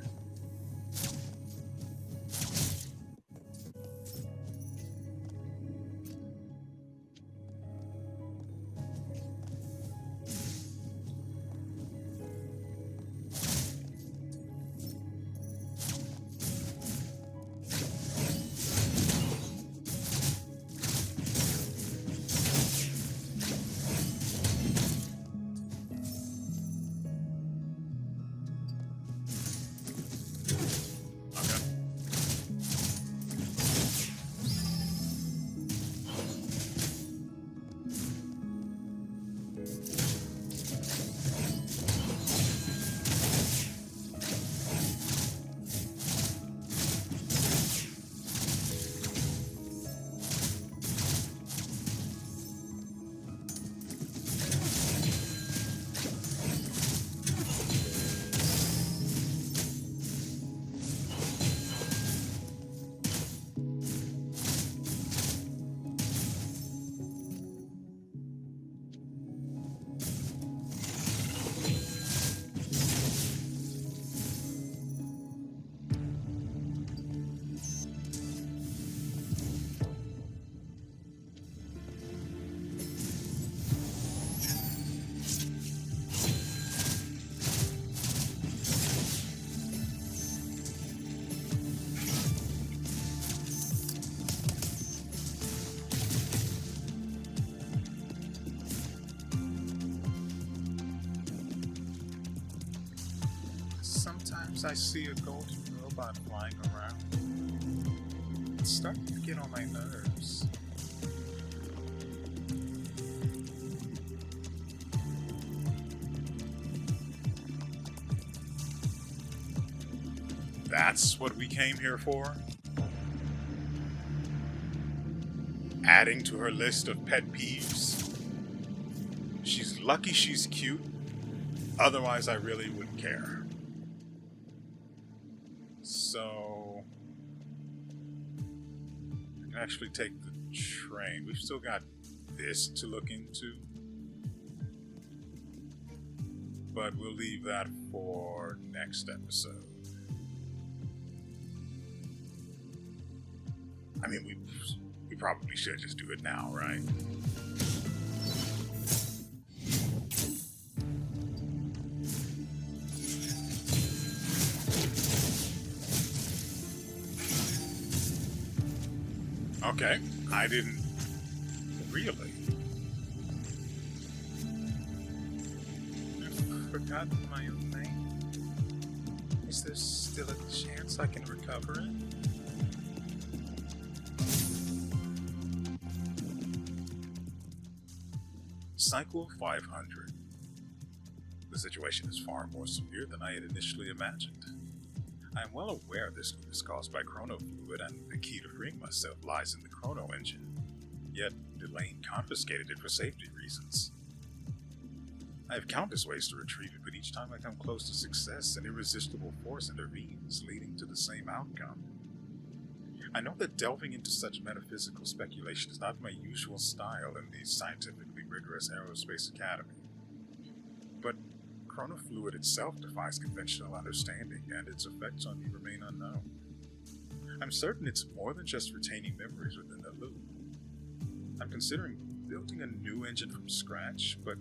Sometimes I see a golden robot flying around. It's starting to get on my nerves. That's what we came here for? Adding to her list of pet peeves? She's lucky she's cute. Otherwise, I really wouldn't care. So, I can actually take the train. We've still got this to look into. But we'll leave that for next episode. I mean, we probably should just do it now, right? Okay, I didn't really. I've forgotten my own name. Is there still a chance I can recover it? Cycle 500. The situation is far more severe than I had initially imagined. I am well aware this is caused by chrono fluid, and the key to freeing myself lies in the chrono engine. Yet, Delane confiscated it for safety reasons. I have countless ways to retrieve it, but each time I come close to success, an irresistible force intervenes, leading to the same outcome. I know that delving into such metaphysical speculation is not my usual style in the scientifically rigorous Aerospace Academy. But chronofluid itself defies conventional understanding, and its effects on me remain unknown. I'm certain it's more than just retaining memories within the loop. I'm considering building a new engine from scratch, but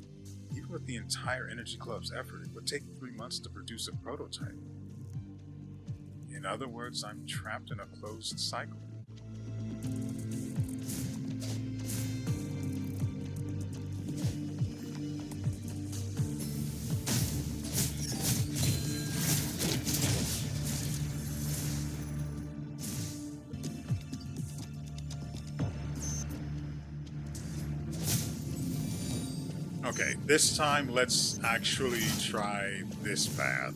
even with the entire Energy Club's effort, it would take 3 months to produce a prototype. In other words, I'm trapped in a closed cycle. Okay, this time let's actually try this path.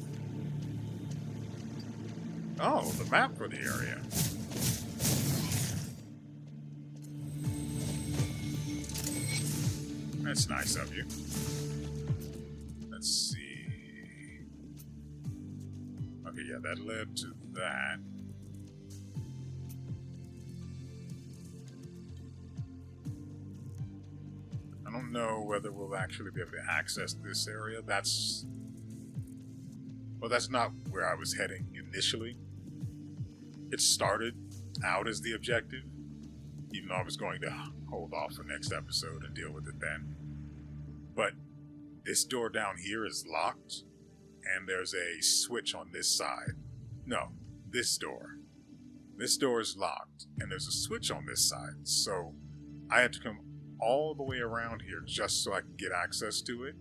Oh, the map for the area. That's nice of you. Let's see. Okay, yeah, that led to that. I don't know whether we'll actually be able to access this area. That's not where I was heading initially. It started out as the objective, even though I was going to hold off for next episode and deal with it then. But this door down here is locked, and there's a switch on this side. No, this door. This door is locked, and there's a switch on this side, so I had to come all the way around here just so I can get access to it.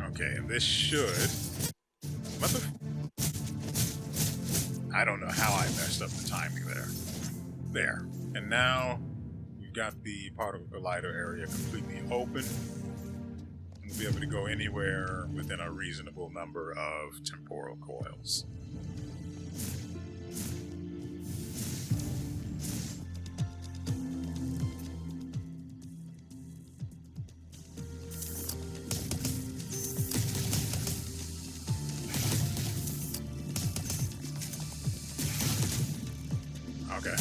Okay, and this should... I don't know how I messed up the timing there. There. And now we've got the particle collider area completely open. We'll be able to go anywhere within a reasonable number of temporal coils. Okay.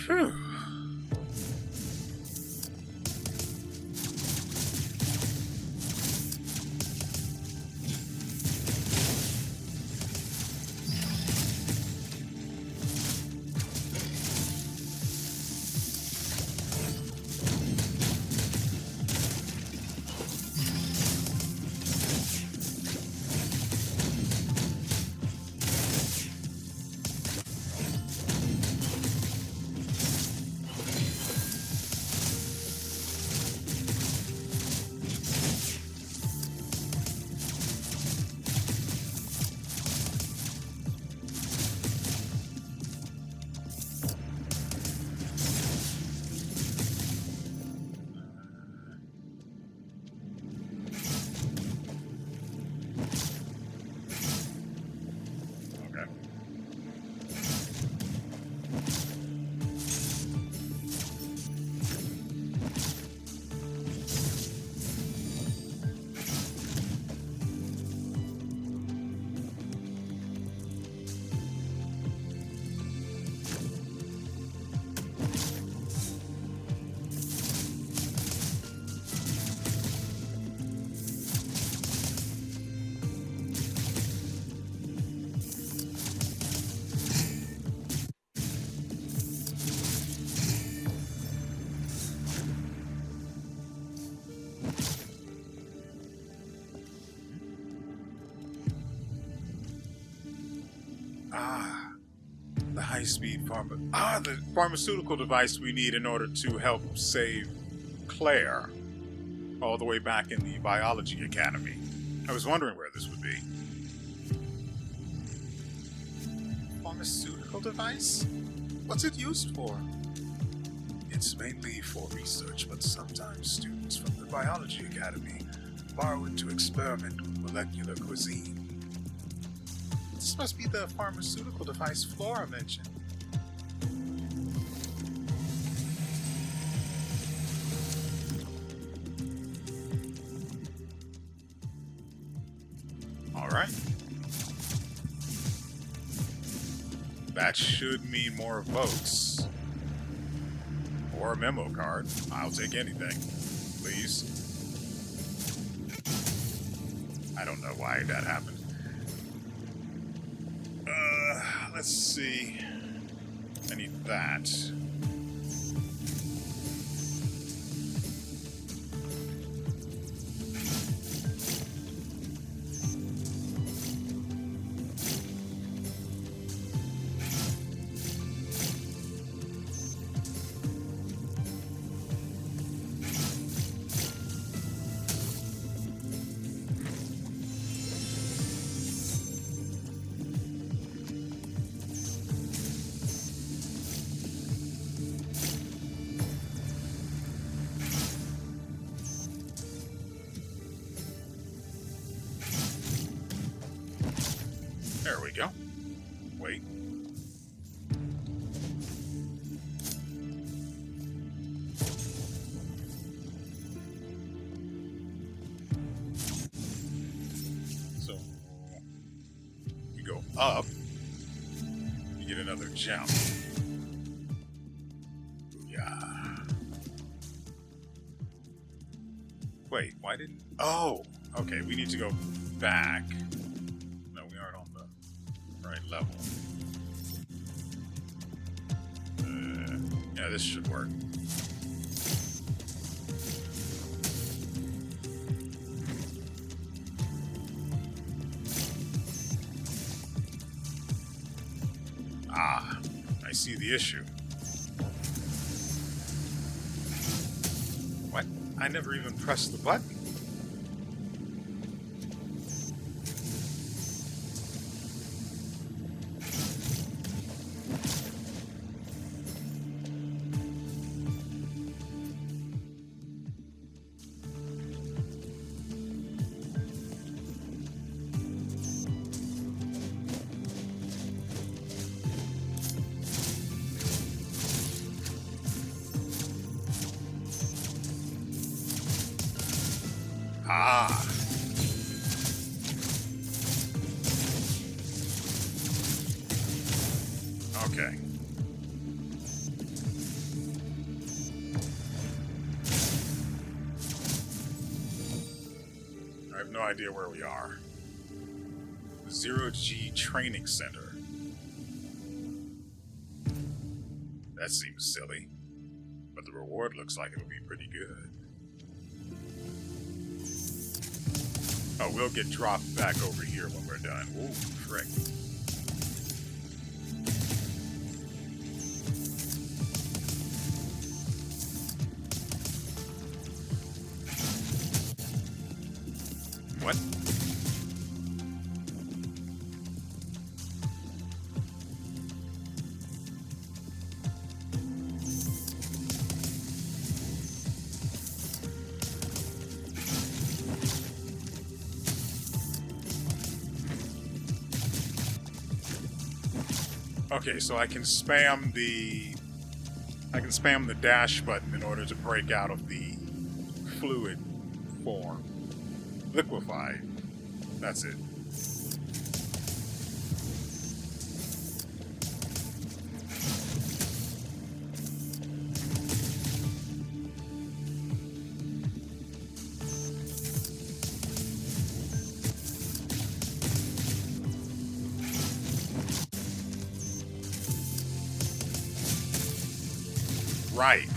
Phew. The high-speed the pharmaceutical device we need in order to help save Claire, all the way back in the Biology Academy. I was wondering where this would be. Pharmaceutical device? What's it used for? It's mainly for research, but sometimes students from the Biology Academy borrow it to experiment with molecular cuisine. This must be the pharmaceutical device Flora mentioned. That should mean more votes. Or a memo card. I'll take anything. Please. I don't know why that happened. Let's see. I need that. There we go. Wait. So, you go up, you get another jump. Yeah. Wait, why didn't... Oh! Okay, we need to go back. Level. Yeah, this should work. Ah, I see the issue. What? I never even pressed the button. Ah. Okay. I have no idea where we are. 0G Training Center. That seems silly, but the reward looks like it'll be pretty good. Oh, we'll get dropped back over here when we're done. Ooh, frick. What? Okay, so I can spam the dash button in order to break out of the fluid form. Liquify. That's it. Right.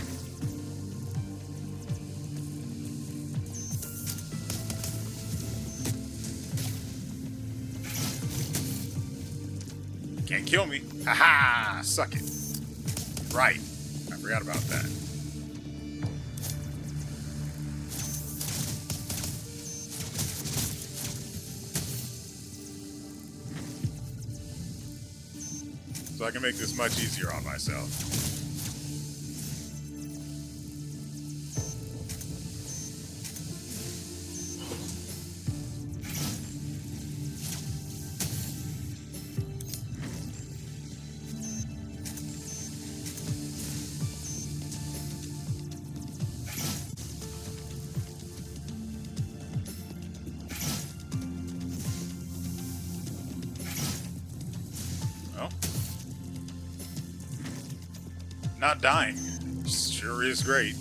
Can't kill me. Haha! Suck it. Right. I forgot about that. So I can make this much easier on myself. not dying. Sure is great.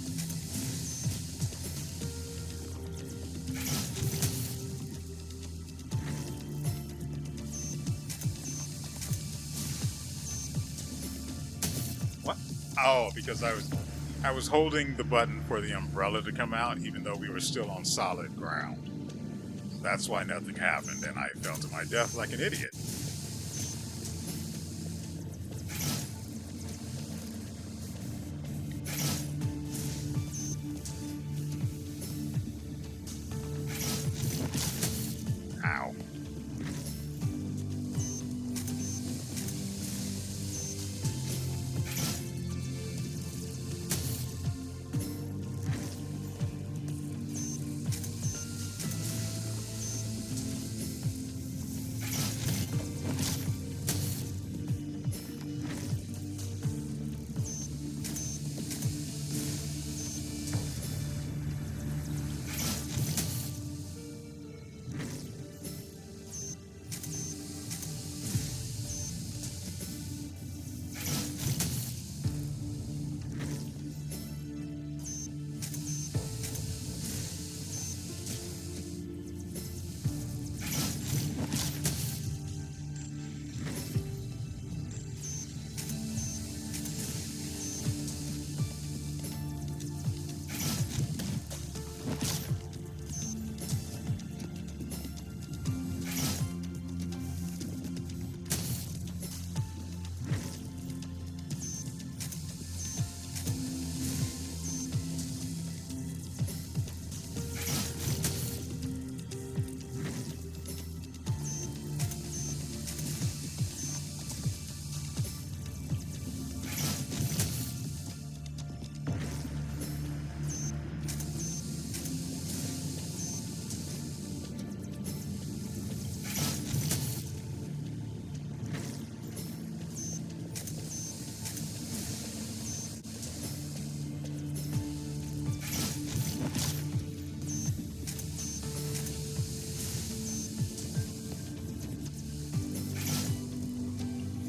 What? Oh, because I was holding the button for the umbrella to come out even though we were still on solid ground. That's why nothing happened and I fell to my death like an idiot. Ow.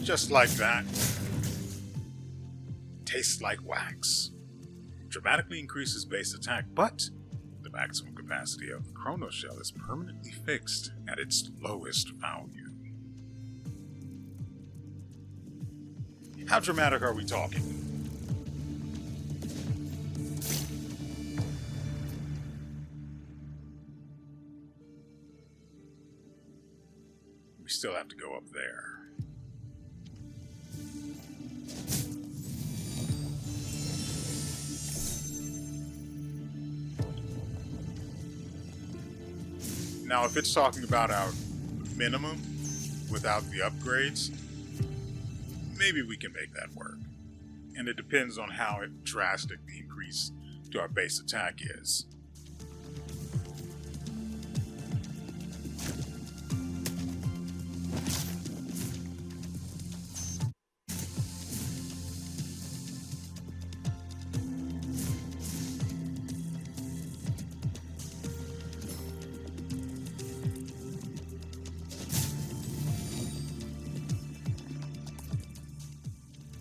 Just like that. Tastes like wax. Dramatically increases base attack, but the maximum capacity of the Chrono Shell is permanently fixed at its lowest value. How dramatic are we talking? We still have to go up there. Now, if it's talking about our minimum without the upgrades, maybe we can make that work. And it depends on how drastic the increase to our base attack is.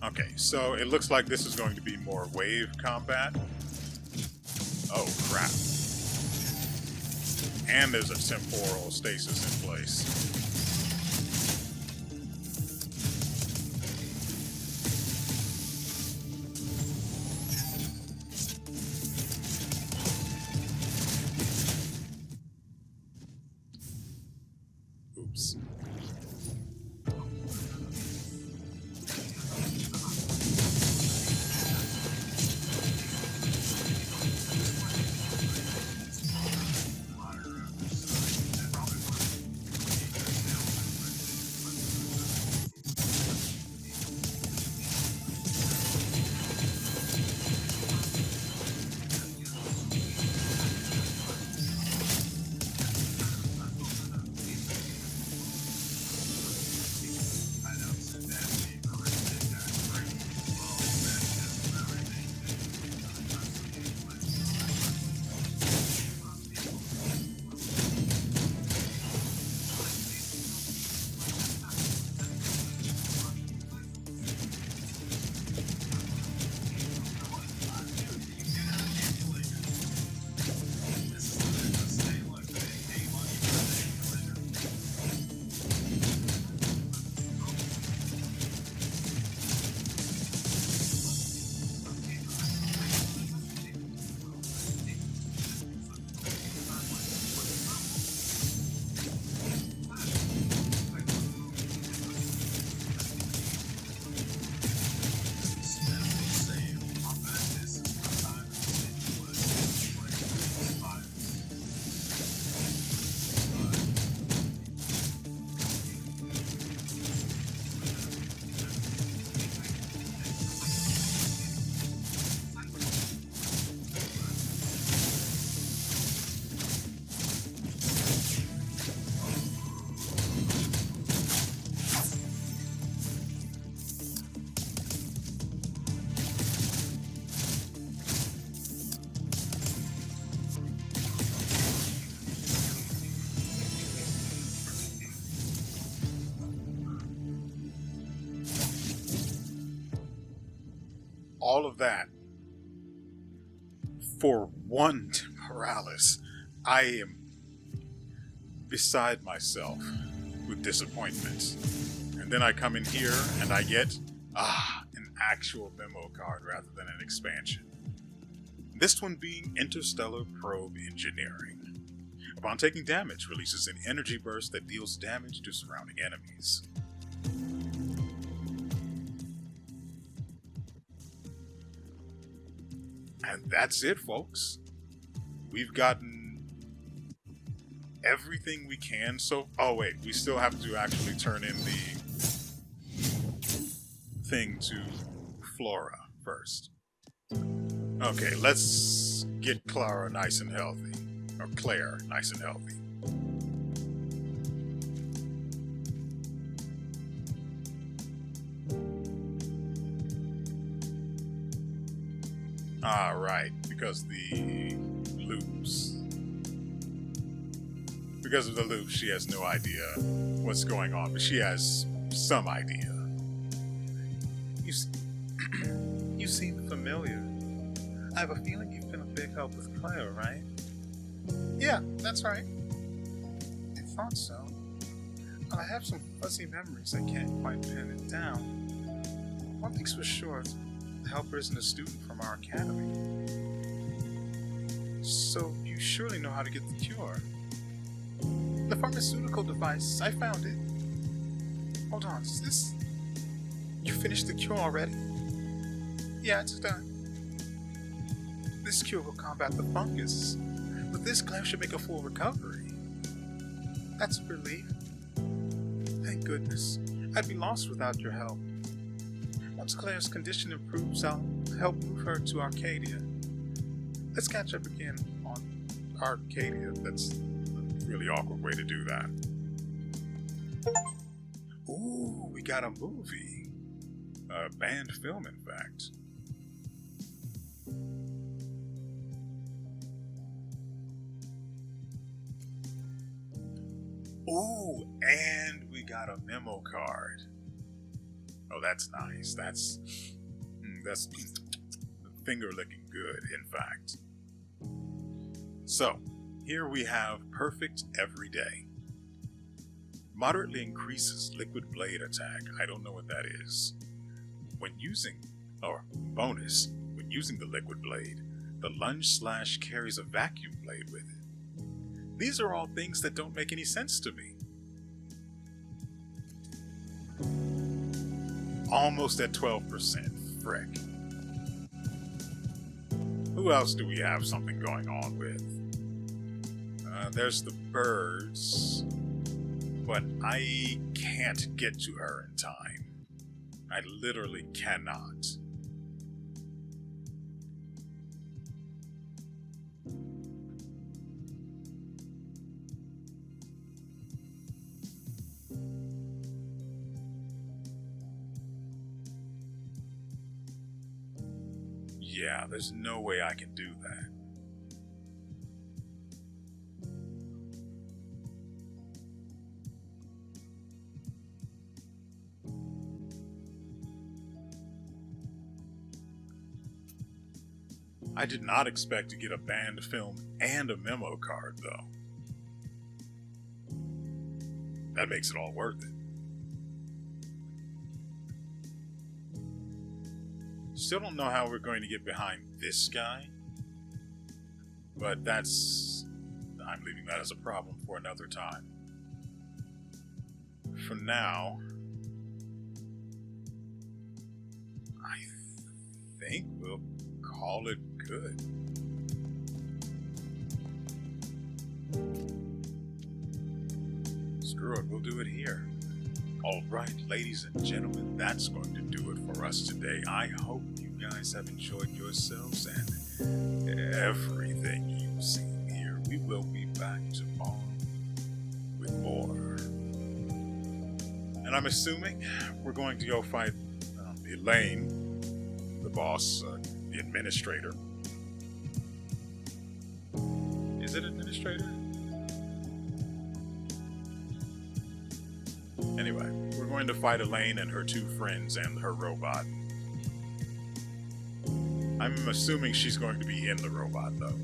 Okay, so it looks like this is going to be more wave combat. Oh, crap. And there's a temporal stasis in place. Oops. all of that for one Morales. I am beside myself with disappointment. And then I come in here and I get an actual memo card rather than an expansion. This one being Interstellar Probe Engineering. Upon taking damage, releases an energy burst that deals damage to surrounding enemies. And that's it, folks. We've gotten everything we can. So, oh wait, we still have to actually turn in the thing to Flora first. Okay, let's get Clara nice and healthy. Or Claire nice and healthy. Right, because the loops. Because of the loops, she has no idea what's going on, but she has some idea. You seem familiar. I have a feeling you've been a big help with Claire, right? Yeah, that's right. I thought so. But I have some fuzzy memories. I can't quite pin it down. One thing's for sure, the helper isn't a student from our academy. So you surely know how to get the cure. The pharmaceutical device, I found it. Hold on, is this... You finished the cure already? Yeah, it's done. This cure will combat the fungus. But this Claire should make a full recovery. That's a relief. Thank goodness. I'd be lost without your help. Once Claire's condition improves, I'll help move her to Arcadia. Let's catch up again on Arcadia. That's a really awkward way to do that. Ooh, we got a movie. A banned film, in fact. Ooh, and we got a memo card. Oh, that's nice. That's finger licking good, in fact. So, here we have Perfect Everyday. Moderately increases liquid blade attack. I don't know what that is. When using, or bonus, when using the liquid blade, the lunge slash carries a vacuum blade with it. These are all things that don't make any sense to me. Almost at 12%. Frick. Who else do we have something going on with? There's the birds. But I can't get to her in time. I literally cannot. Yeah, there's no way I can do that. I did not expect to get a banned film and a memo card, though. That makes it all worth it. Still don't know how we're going to get behind this guy, but I'm leaving that as a problem for another time. For now, I think we'll call it good. Screw it, we'll do it here. Alright, ladies and gentlemen, that's going to do it for us today. I hope you guys have enjoyed yourselves and everything you've seen here. We will be back tomorrow with more. And I'm assuming we're going to go fight Elaine, the boss, the administrator. Is it administrator? Anyway, we're going to fight Elaine and her two friends and her robot. I'm assuming she's going to be in the robot, though,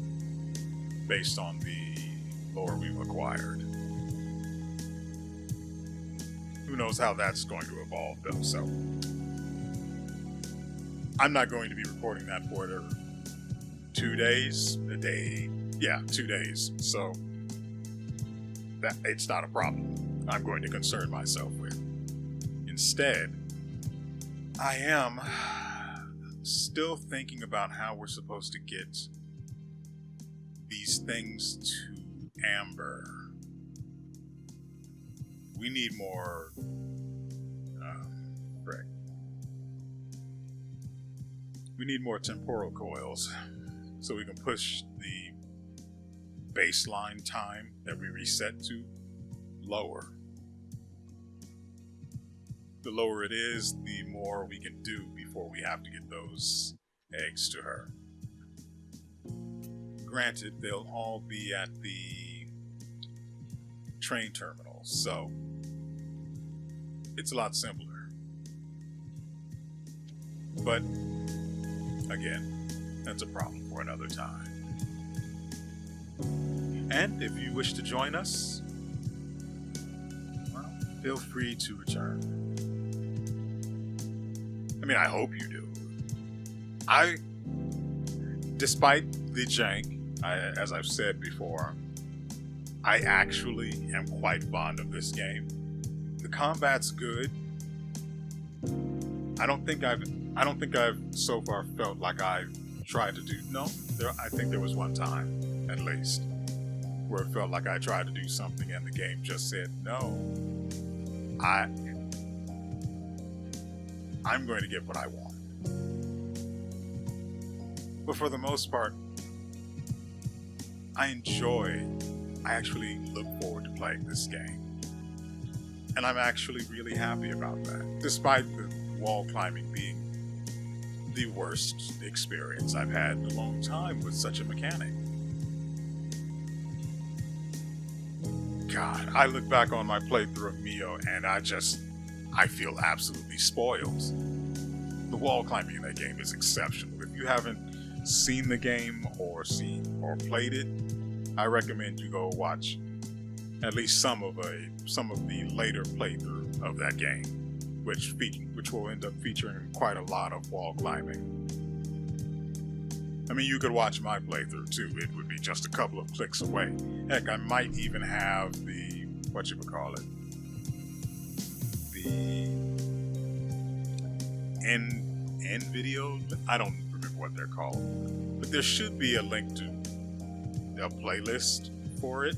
based on the lore we've acquired. Who knows how that's going to evolve, though, so I'm not going to be recording that for 2 days, a day, yeah, 2 days, so that it's not a problem I'm going to concern myself with. Instead, I am still thinking about how we're supposed to get these things to Amber. We need more we need more temporal coils so we can push the baseline time that we reset to lower. The lower it is, the more we can do before we have to get those eggs to her. Granted, they'll all be at the train terminals, so it's a lot simpler. But, again, that's a problem for another time. And if you wish to join us, well, feel free to return. I mean, I hope you do. Despite the jank, as I've said before, I actually am quite fond of this game. The combat's good. I don't think I've so far felt like I've tried to do. No, I think there was one time, at least, where it felt like I tried to do something and the game just said no. I'm going to get what I want. But for the most part, I actually look forward to playing this game. And I'm actually really happy about that, despite the wall climbing being the worst experience I've had in a long time with such a mechanic. God, I look back on my playthrough of Mio and I feel absolutely spoiled. The wall climbing in that game is exceptional. If you haven't seen the game or played it, I recommend you go watch at least some of the later playthrough of that game, which will end up featuring quite a lot of wall climbing. I mean, you could watch my playthrough too. It would be just a couple of clicks away. Heck, I might even have the end video. I don't remember what they're called, but there should be a link to a playlist for it.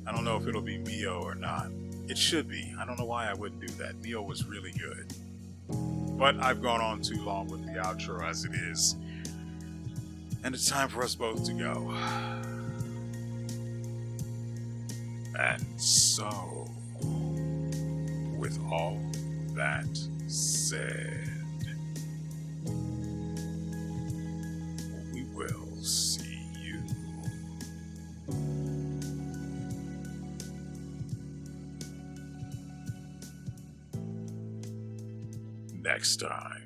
I don't know if it'll be Mio or not. It should be. I don't know why I wouldn't do that. Mio was really good. But I've gone on too long with the outro as it is. And it's time for us both to go. And so, with all that said, we will see you next time.